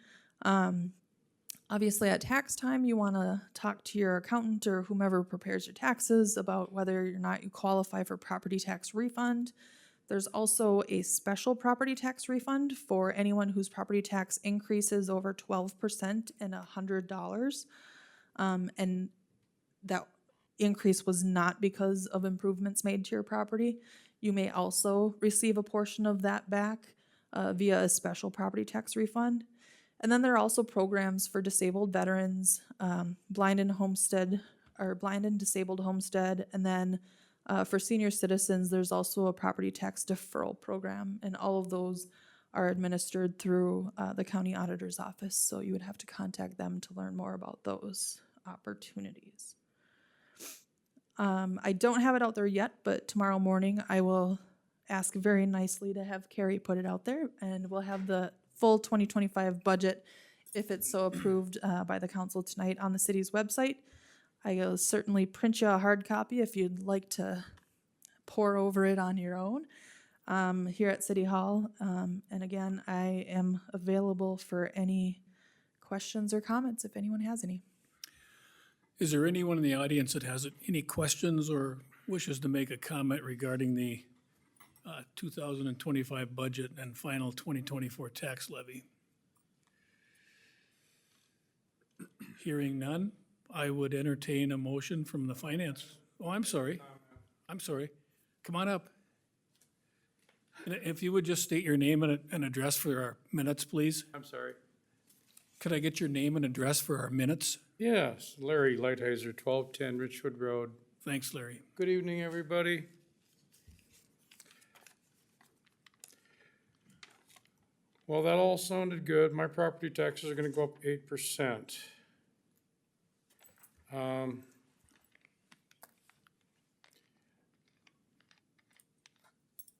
Obviously, at tax time, you want to talk to your accountant or whomever prepares your taxes about whether or not you qualify for property tax refund. There's also a special property tax refund for anyone whose property tax increases over 12% and $100. And that increase was not because of improvements made to your property. You may also receive a portion of that back via a special property tax refund. And then there are also programs for disabled veterans, blind and disabled homestead, and then for senior citizens, there's also a property tax deferral program, and all of those are administered through the county auditor's office, so you would have to contact them to learn more about those opportunities. I don't have it out there yet, but tomorrow morning I will ask very nicely to have Carrie put it out there, and we'll have the full 2025 budget, if it's so approved by the council tonight, on the city's website. I will certainly print you a hard copy if you'd like to pore over it on your own here at City Hall. And again, I am available for any questions or comments if anyone has any. Is there anyone in the audience that has any questions or wishes to make a comment regarding the 2025 budget and final 2024 tax levy? Hearing none, I would entertain a motion from the finance. Oh, I'm sorry. I'm sorry. Come on up. And if you would just state your name and address for our minutes, please. I'm sorry. Could I get your name and address for our minutes? Yes, Larry Lighthizer, 1210 Richwood Road. Thanks, Larry. Good evening, everybody. Well, that all sounded good. My property taxes are gonna go up 8%.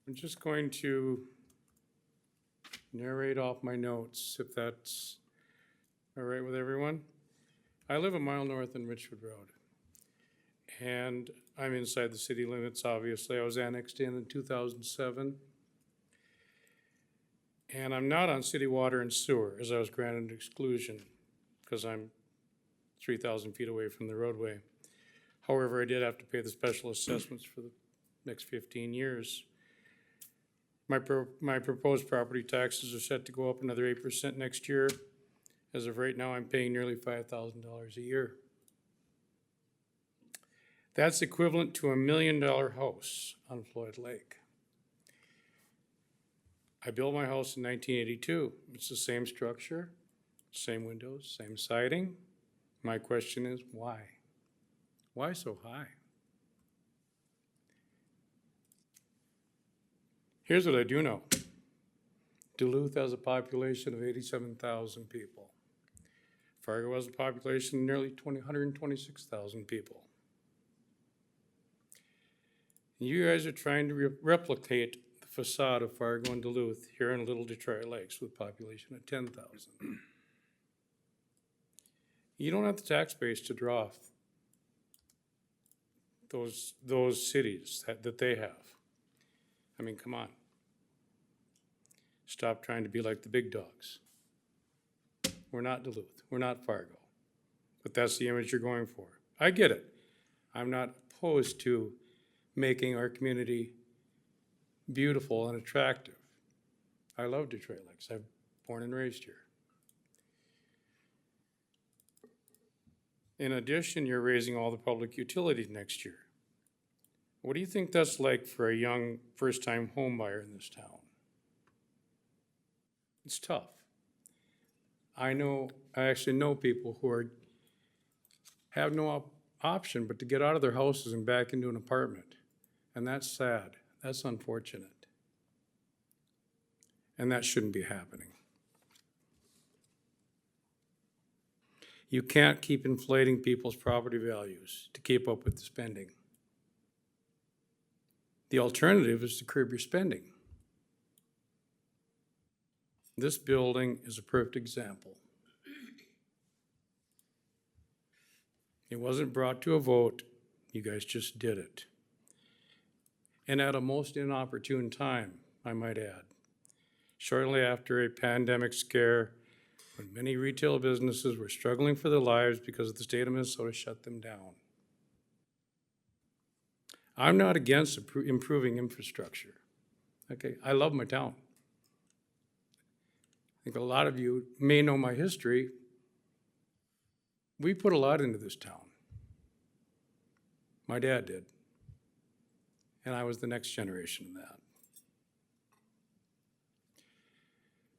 I'm just going to narrate off my notes, if that's all right with everyone. I live a mile north in Richwood Road, and I'm inside the city limits, obviously. I was annexed in 2007. And I'm not on city water and sewer, as I was granted exclusion, because I'm 3,000 feet away from the roadway. However, I did have to pay the special assessments for the next 15 years. My proposed property taxes are set to go up another 8% next year. As of right now, I'm paying nearly $5,000 a year. That's equivalent to $1 million house on Floyd Lake. I built my house in 1982. It's the same structure, same windows, same siding. My question is, why? Why so high? Here's what I do know. Duluth has a population of 87,000 people. Fargo has a population of nearly 126,000 people. You guys are trying to replicate the facade of Fargo and Duluth here in Little Detroit Lakes with a population of 10,000. You don't have the tax base to draw those cities that they have. I mean, come on. Stop trying to be like the big dogs. We're not Duluth. We're not Fargo. But that's the image you're going for. I get it. I'm not opposed to making our community beautiful and attractive. I love Detroit Lakes. I'm born and raised here. In addition, you're raising all the public utilities next year. What do you think that's like for a young first-time home buyer in this town? It's tough. I actually know people who have no option but to get out of their houses and back into an apartment. And that's sad. That's unfortunate. And that shouldn't be happening. You can't keep inflating people's property values to keep up with the spending. The alternative is to curb your spending. This building is a perfect example. It wasn't brought to a vote, you guys just did it. And at a most inopportune time, I might add. Shortly after a pandemic scare, when many retail businesses were struggling for their lives because the state of Minnesota shut them down. I'm not against improving infrastructure. Okay, I love my town. I think a lot of you may know my history. We put a lot into this town. My dad did. And I was the next generation of that.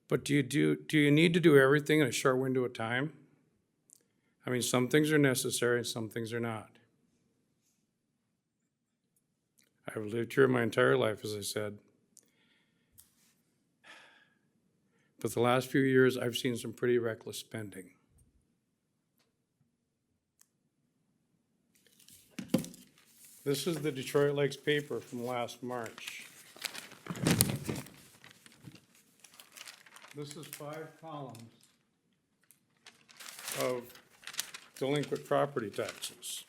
But do you need to do everything in a short window of time? I mean, some things are necessary and some things are not. I've lived here my entire life, as I said. But the last few years, I've seen some pretty reckless spending. This is the Detroit Lakes paper from last March. This is 5 columns of delinquent property taxes.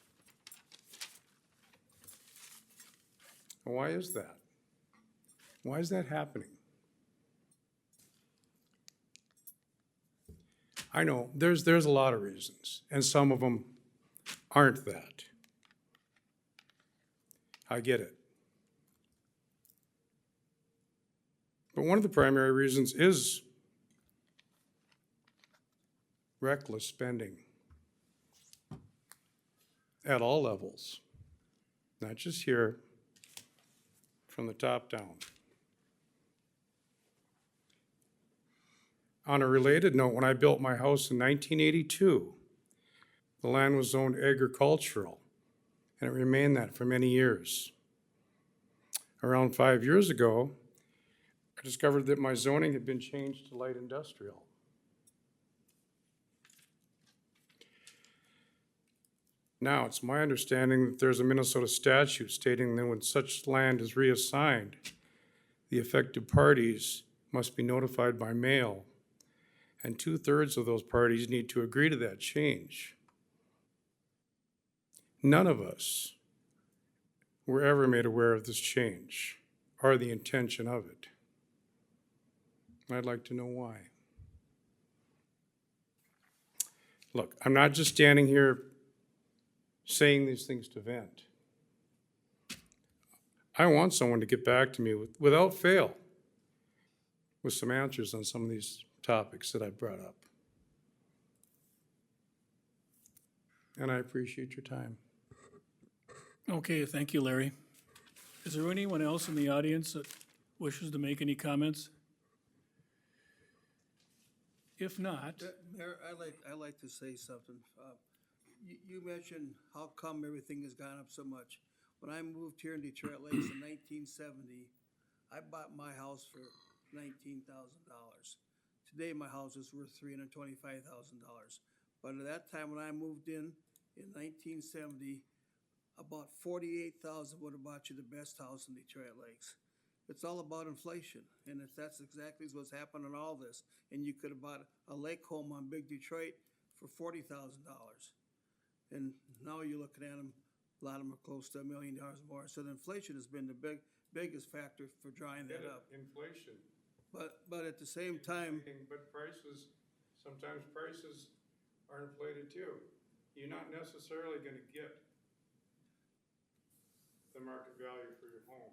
Why is that? Why is that happening? I know there's a lot of reasons, and some of them aren't that. I get it. But one of the primary reasons is reckless spending. at all levels, not just here, from the top down. On a related note, when I built my house in 1982, the land was zoned agricultural, and it remained that for many years. Around 5 years ago, I discovered that my zoning had been changed to light industrial. Now, it's my understanding that there's a Minnesota statute stating that when such land is reassigned, the affected parties must be notified by mail, and 2/3 of those parties need to agree to that change. None of us were ever made aware of this change or the intention of it. I'd like to know why. Look, I'm not just standing here saying these things to vent. I want someone to get back to me without fail with some answers on some of these topics that I've brought up. And I appreciate your time. Okay, thank you, Larry. Is there anyone else in the audience that wishes to make any comments? If not, Mayor, I like to say something. You mentioned how come everything has gone up so much. When I moved here in Detroit Lakes in 1970, I bought my house for $19,000. Today, my house is worth $325,000. But at that time, when I moved in 1970, about $48,000 would have bought you the best house in Detroit Lakes. It's all about inflation, and that's exactly what's happened in all this. And you could have bought a lake home on Big Detroit for $40,000. And now you're looking at them, a lot of them are close to $1 million more. So the inflation has been the biggest factor for drawing that up. Inflation. But at the same time, But prices, sometimes prices are inflated too. You're not necessarily gonna get the market value for your home.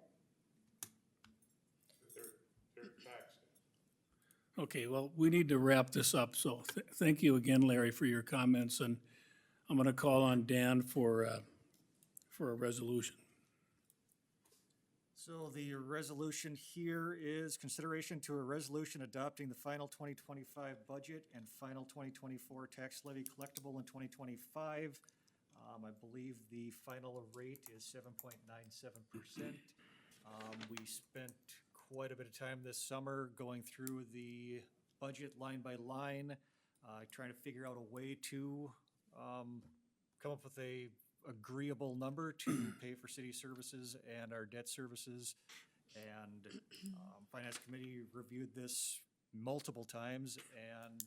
But they're taxed. okay, well, we need to wrap this up, so thank you again, Larry, for your comments, and I'm gonna call on Dan for a resolution. So the resolution here is consideration to a resolution adopting the final 2025 budget and final 2024 tax levy collectible in 2025. I believe the final rate is 7.97%. We spent quite a bit of time this summer going through the budget line by line, trying to figure out a way to come up with a agreeable number to pay for city services and our debt services. And Finance Committee reviewed this multiple times, and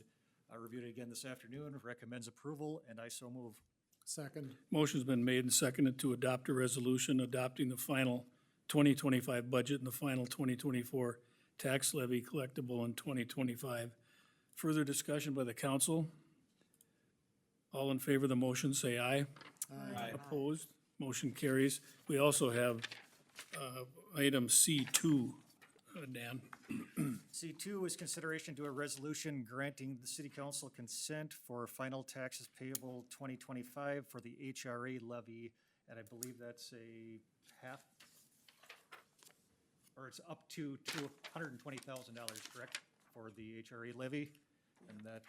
I reviewed it again this afternoon, recommends approval, and I so move. Second. Motion's been made and seconded to adopt a resolution adopting the final 2025 budget and the final 2024 tax levy collectible in 2025. Further discussion by the council? All in favor of the motion, say aye. Aye. Opposed? Motion carries. We also have item C2, Dan. C2 is consideration to a resolution granting the city council consent for final taxes payable 2025 for the HRA levy, and I believe that's a half, or it's up to $120,000, correct, for the HRA levy? And that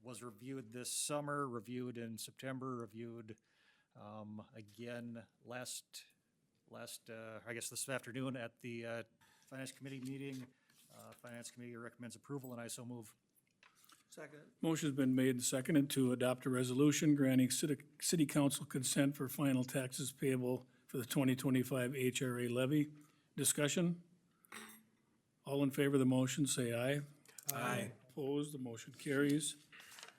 was reviewed this summer, reviewed in September, reviewed again I guess this afternoon at the Finance Committee meeting. Finance Committee recommends approval, and I so move. second, Motion's been made and seconded to adopt a resolution granting city council consent for final taxes payable for the 2025 HRA levy. Discussion? All in favor of the motion, say aye. Aye. Opposed, the motion carries.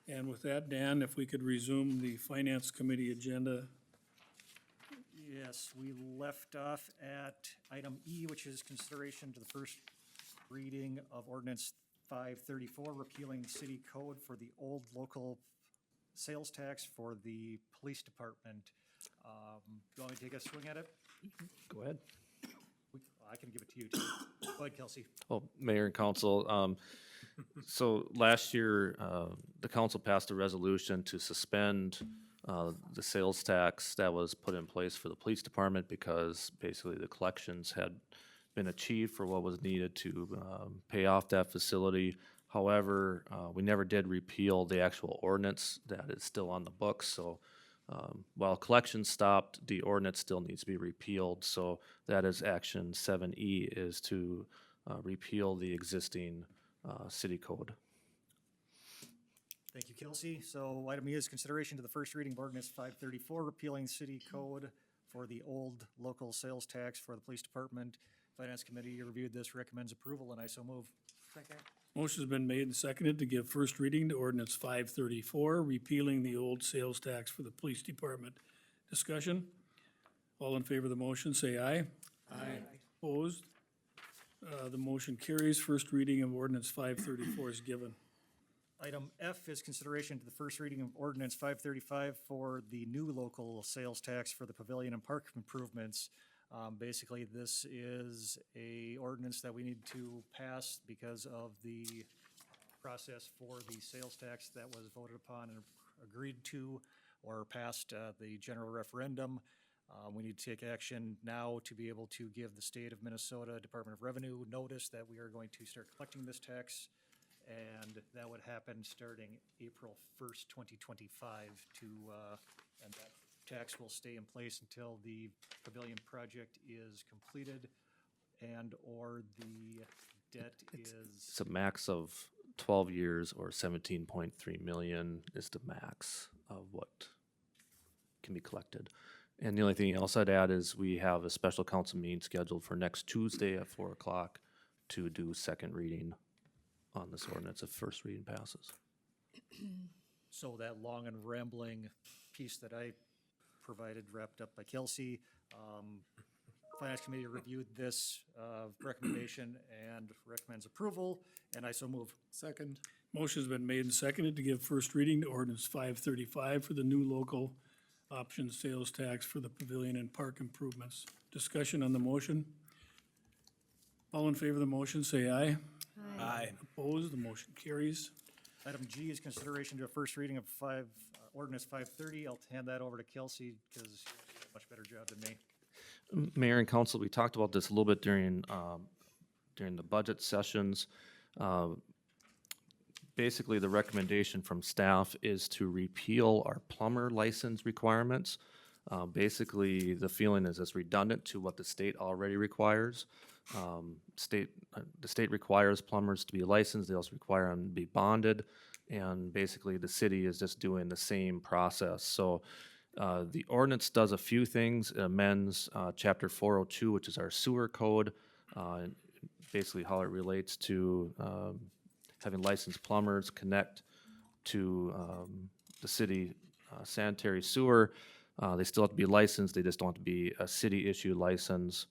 And with that, Dan, if we could resume the Finance Committee agenda. Yes, we left off at item E, which is consideration to the first reading of ordinance 534, repealing city code for the old local sales tax for the police department. Do you want me to take a swing at it? Go ahead. I can give it to you too. Go ahead, Kelsey. Oh, Mayor and Council, so last year, the council passed a resolution to suspend the sales tax that was put in place for the police department because basically the collections had been achieved for what was needed to pay off that facility. However, we never did repeal the actual ordinance that is still on the books, so while collections stopped, the ordinance still needs to be repealed, so that is action 7E, is to repeal the existing city code. Thank you, Kelsey. So item E is consideration to the first reading of ordinance 534, repealing city code for the old local sales tax for the police department. Finance Committee reviewed this, recommends approval, and I so move. Second. Motion's been made and seconded to give first reading to ordinance 534, repealing the old sales tax for the police department. Discussion? All in favor of the motion, say aye. Aye. Opposed? The motion carries. First reading of ordinance 534 is given. Item F is consideration to the first reading of ordinance 535 for the new local sales tax for the pavilion and park improvements. Basically, this is a ordinance that we need to pass because of the process for the sales tax that was voted upon and agreed to or passed the general referendum. We need to take action now to be able to give the state of Minnesota Department of Revenue notice that we are going to start collecting this tax. And that would happen starting April 1st, 2025 and that tax will stay in place until the pavilion project is completed and or the debt is. It's a max of 12 years or 17.3 million is the max of what can be collected. And the only thing else I'd add is we have a special council meeting scheduled for next Tuesday at 4 o'clock to do second reading on this ordinance if first reading passes. So that long and rambling piece that I provided, wrapped up by Kelsey. Finance Committee reviewed this recommendation and recommends approval, and I so move. Second. Motion's been made and seconded to give first reading to ordinance 535 for the new local option sales tax for the pavilion and park improvements. Discussion on the motion? All in favor of the motion, say aye. Aye. Opposed, the motion carries. Item G is consideration to a first reading of ordinance 530. I'll hand that over to Kelsey because she did a much better job than me. Mayor and council, we talked about this a little bit during the budget sessions. Basically, the recommendation from staff is to repeal our plumber license requirements. Basically, the feeling is it's redundant to what the state already requires. The state requires plumbers to be licensed, they also require them to be bonded, and basically the city is just doing the same process. So the ordinance does a few things. It amends chapter 402, which is our sewer code, basically how it relates to having licensed plumbers connect to the city sanitary sewer. They still have to be licensed, they just don't have to be a city-issued license.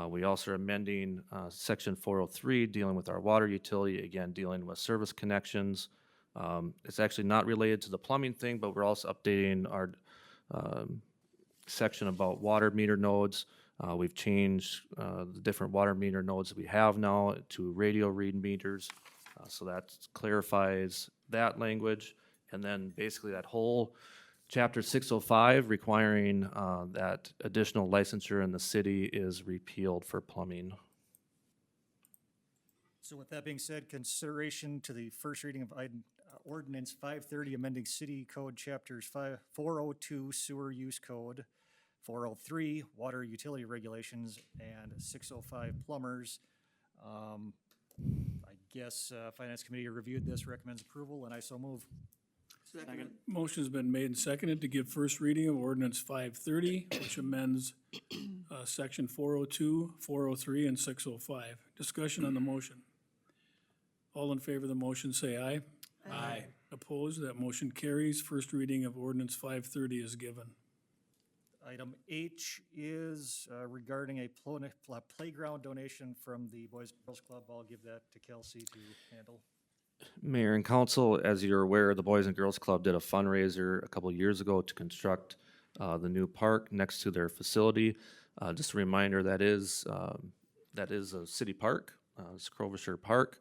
We also are amending section 403, dealing with our water utility, again, dealing with service connections. It's actually not related to the plumbing thing, but we're also updating our section about water meter nodes. We've changed the different water meter nodes that we have now to radio read meters. So that clarifies that language. And then basically that whole Chapter 605 requiring that additional licensure in the city is repealed for plumbing. So with that being said, consideration to the first reading of ordinance 530, amending city code chapters 402 sewer use code, 403 water utility regulations, and 605 plumbers. I guess Finance Committee reviewed this, recommends approval, and I so move. Second. Motion's been made and seconded to give first reading of ordinance 530, which amends section 402, 403, and 605. Discussion on the motion. All in favor of the motion, say aye. Aye. Opposed, that motion carries. First reading of ordinance 530 is given. Item H is regarding a playground donation from the Boys and Girls Club. I'll give that to Kelsey to handle. Mayor and council, as you're aware, the Boys and Girls Club did a fundraiser a couple years ago to construct the new park next to their facility. Just a reminder, that is a city park. It's Crowshire Park.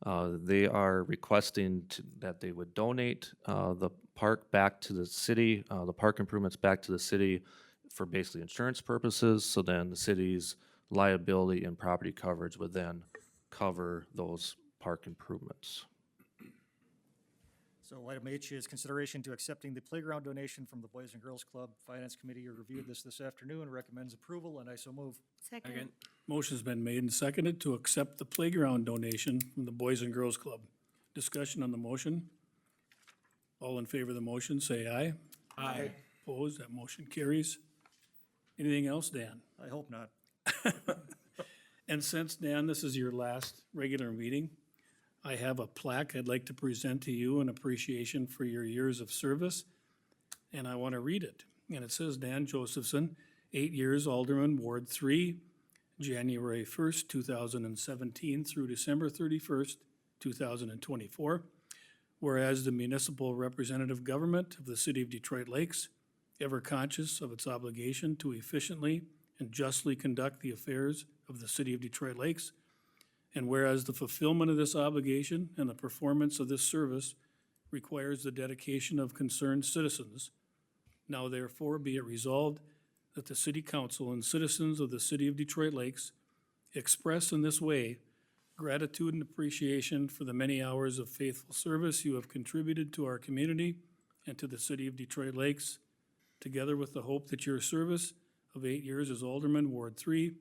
They are requesting that they would donate the park back to the city, the park improvements back to the city for basically insurance purposes. So then the city's liability and property coverage would then cover those park improvements. So item H is consideration to accepting the playground donation from the Boys and Girls Club. Finance Committee reviewed this afternoon and recommends approval, and I so move. Second. Motion's been made and seconded to accept the playground donation from the Boys and Girls Club. Discussion on the motion. All in favor of the motion, say aye. Aye. Opposed, that motion carries. Anything else, Dan? I hope not. And since, Dan, this is your last regular meeting, I have a plaque I'd like to present to you in appreciation for your years of service, and I want to read it. And it says, Dan Josephson, 8 years Alderman, Ward 3, January 1st, 2017 through December 31st, 2024. Whereas the municipal representative government of the city of Detroit Lakes, ever conscious of its obligation to efficiently and justly conduct the affairs of the city of Detroit Lakes, and whereas the fulfillment of this obligation and the performance of this service requires the dedication of concerned citizens, now therefore be it resolved that the city council and citizens of the city of Detroit Lakes express in this way gratitude and appreciation for the many hours of faithful service you have contributed to our community and to the city of Detroit Lakes, together with the hope that your service of 8 years as Alderman, Ward 3,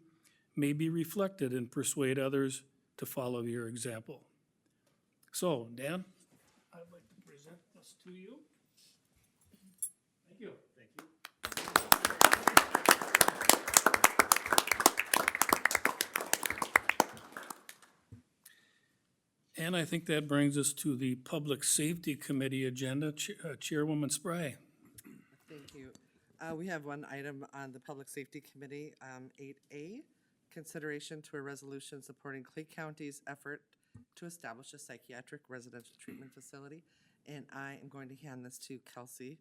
may be reflected and persuade others to follow your example. So, Dan, I'd like to present this to you. Thank you. Thank you. And I think that brings us to the Public Safety Committee agenda. Chairwoman Spry. Thank you. We have one item on the Public Safety Committee, 8A, consideration to a resolution supporting Clay County's effort to establish a psychiatric residential treatment facility. And I am going to hand this to Kelsey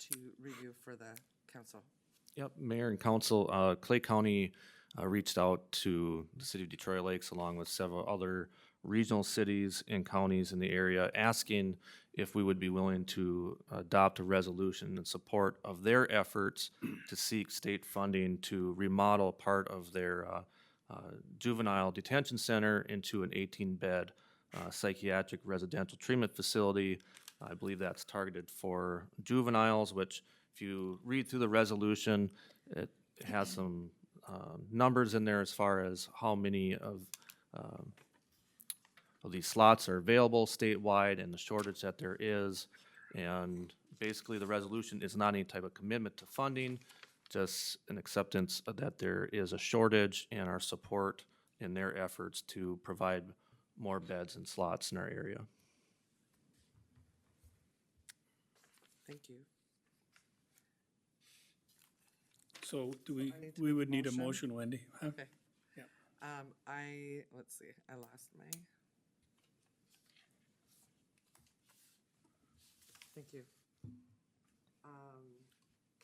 to review for the council. Yep, Mayor and Council, Clay County reached out to the city of Detroit Lakes along with several other regional cities and counties in the area, asking if we would be willing to adopt a resolution in support of their efforts to seek state funding to remodel part of their juvenile detention center into an 18-bed psychiatric residential treatment facility. I believe that's targeted for juveniles, which if you read through the resolution, it has some numbers in there as far as how many of these slots are available statewide and the shortage that there is. And basically the resolution is not any type of commitment to funding, just an acceptance that there is a shortage and our support in their efforts to provide more beds and slots in our area. Thank you. So do I need to we make a would need a motion? motion, Wendy? Huh? Okay. Yeah. Let's see, I lost my. Thank you.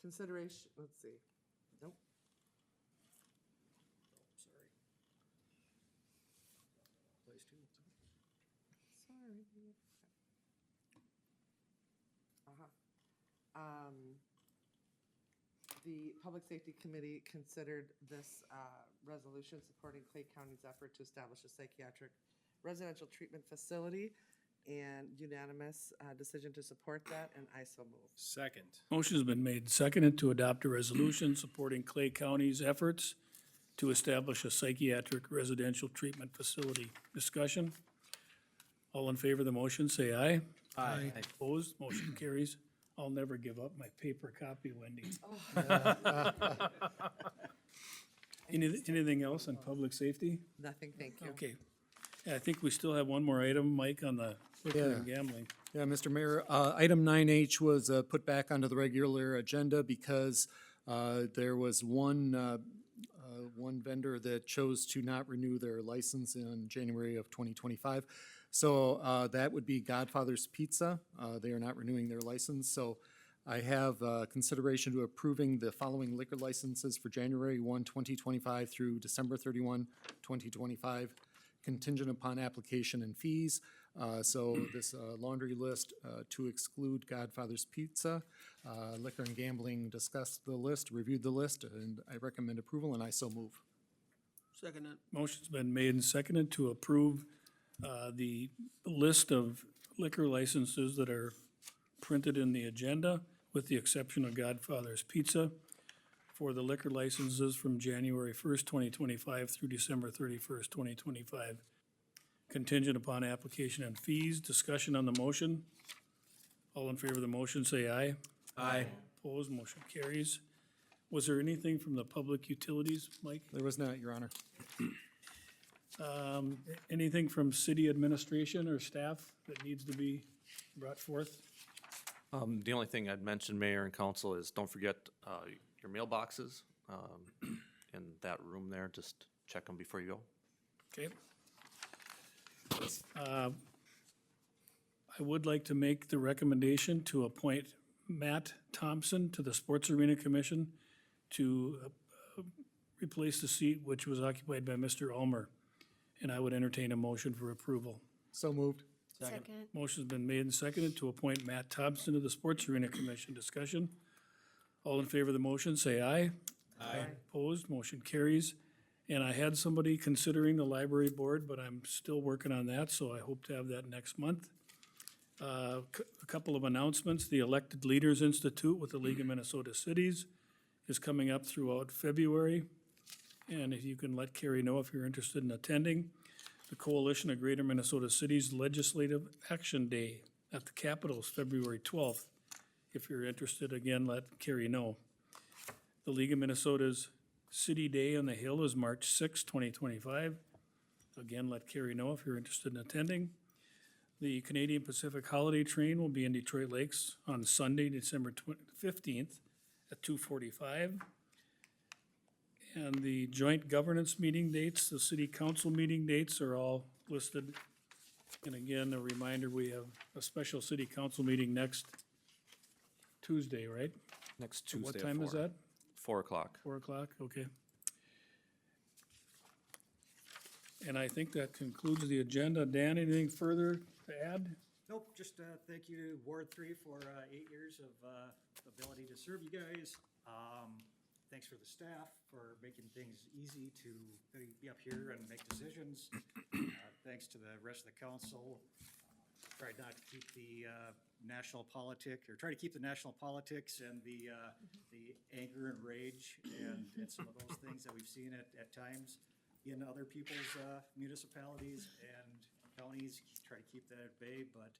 Consideration, let's see, nope. Sorry. The Public Safety Committee considered this resolution supporting Clay County's effort to establish a psychiatric residential treatment facility, and unanimous decision to support that, and I so move. Second. Motion's been made and seconded to adopt a resolution supporting Clay County's efforts to establish a psychiatric residential treatment facility. Discussion? All in favor of the motion, say aye. Aye. Opposed? Motion carries. I'll never give up my paper copy, Wendy. Anything else on public safety? Nothing, thank you. Okay. Yeah, I think we still have one more item, Mike, on the liquor and gambling. Yeah, Mr. Mayor, item 9H was put back onto the regular agenda because there was one vendor that chose to not renew their license in January of 2025. So that would be Godfather's Pizza. They are not renewing their license. So I have consideration to approving the following liquor licenses for January 1, 2025 through December 31, 2025. contingent upon application and fees. So this laundry list to exclude Godfather's Pizza. Liquor and Gambling discussed the list, reviewed the list, and I recommend approval, and I so move. Second it. Motion's been made and seconded to approve the list of liquor licenses that are printed in the agenda, with the exception of Godfather's Pizza, for the liquor licenses from January 1st, 2025 through December 31st, 2025. Contingent upon application and fees. Discussion on the motion. All in favor of the motion, say aye. Aye. Opposed, motion carries. Was there anything from the public utilities, Mike? There was not, Your Honor. Anything from city administration or staff that needs to be brought forth? The only thing I'd mention, Mayor and Council, is don't forget your mailboxes in that room there. Just check them before you go. Okay. I would like to make the recommendation to appoint Matt Thompson to the Sports Arena Commission to replace the seat which was occupied by Mr. Ulmer. And I would entertain a motion for approval. So moved. Second. Motion's been made and seconded to appoint Matt Thompson to the Sports Arena Commission. Discussion. All in favor of the motion, say aye. Aye. Opposed, motion carries. And I had somebody considering the library board, but I'm still working on that, so I hope to have that next month. A couple of announcements. The Elected Leaders Institute with the League of Minnesota Cities is coming up throughout February. And if you can let Carrie know if you're interested in attending. The Coalition of Greater Minnesota Cities Legislative Action Day at the Capitol is February 12th. If you're interested, again, let Carrie know. The League of Minnesota's City Day on the Hill is March 6, 2025. Again, let Carrie know if you're interested in attending. The Canadian Pacific Holiday Train will be in Detroit Lakes on Sunday, December 15th at 2:45. And the joint governance meeting dates, the city council meeting dates are all listed. And again, a reminder, we have a special city council meeting next Tuesday, right? Next So Tuesday what at time is 4. that? 4 o'clock. 4 o'clock, okay. And I think that concludes the agenda. Dan, anything further to add? Nope, just thank you to Ward 3 for 8 years of ability to serve you guys. Thanks for the staff for making things easy to be up here and make decisions. Thanks to the rest of the council. Tried not to keep the national politics and the anger and rage and some of those things that we've seen at times in other people's municipalities and counties. Try to keep that at bay, but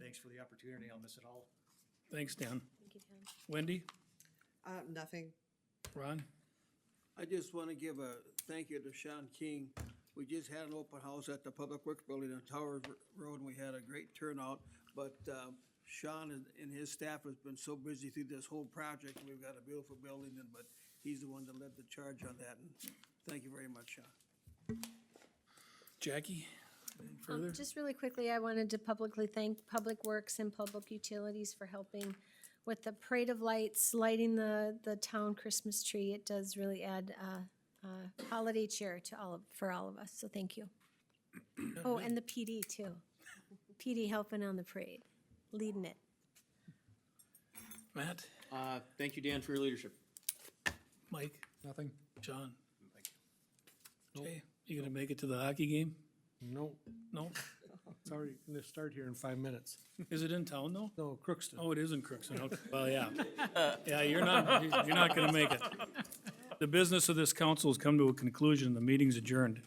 thanks for the opportunity. I'll miss it all. Thanks, Dan. Thank you, Dan. Wendy? Nothing. Ron? I just want to give a thank you to Sean King. We just had an open house at the Public Works Building on Tower Road, and we had a great turnout. But Sean and his staff has been so busy through this whole project. We've got a beautiful building, but he's the one that led the charge on that. And thank you very much, Sean. Jackie? Anything further? Just really quickly, I wanted to publicly thank Public Works and Public Utilities for helping with the Parade of Lights, lighting the town Christmas tree. It does really add holiday cheer to for all of us, so thank you. Oh, and the PD too. PD helping on the parade, leading it. Matt? Thank you, Dan, for your leadership. Mike? Nothing. John? Okay, you gonna make it to the hockey game? No, No? it's already gonna start here in 5 minutes. Is it in town though? No, Crookston. Oh, it is in Crookston, okay. Well, yeah. Yeah, you're not gonna make it. The business of this council has come to a conclusion. The meeting's adjourned.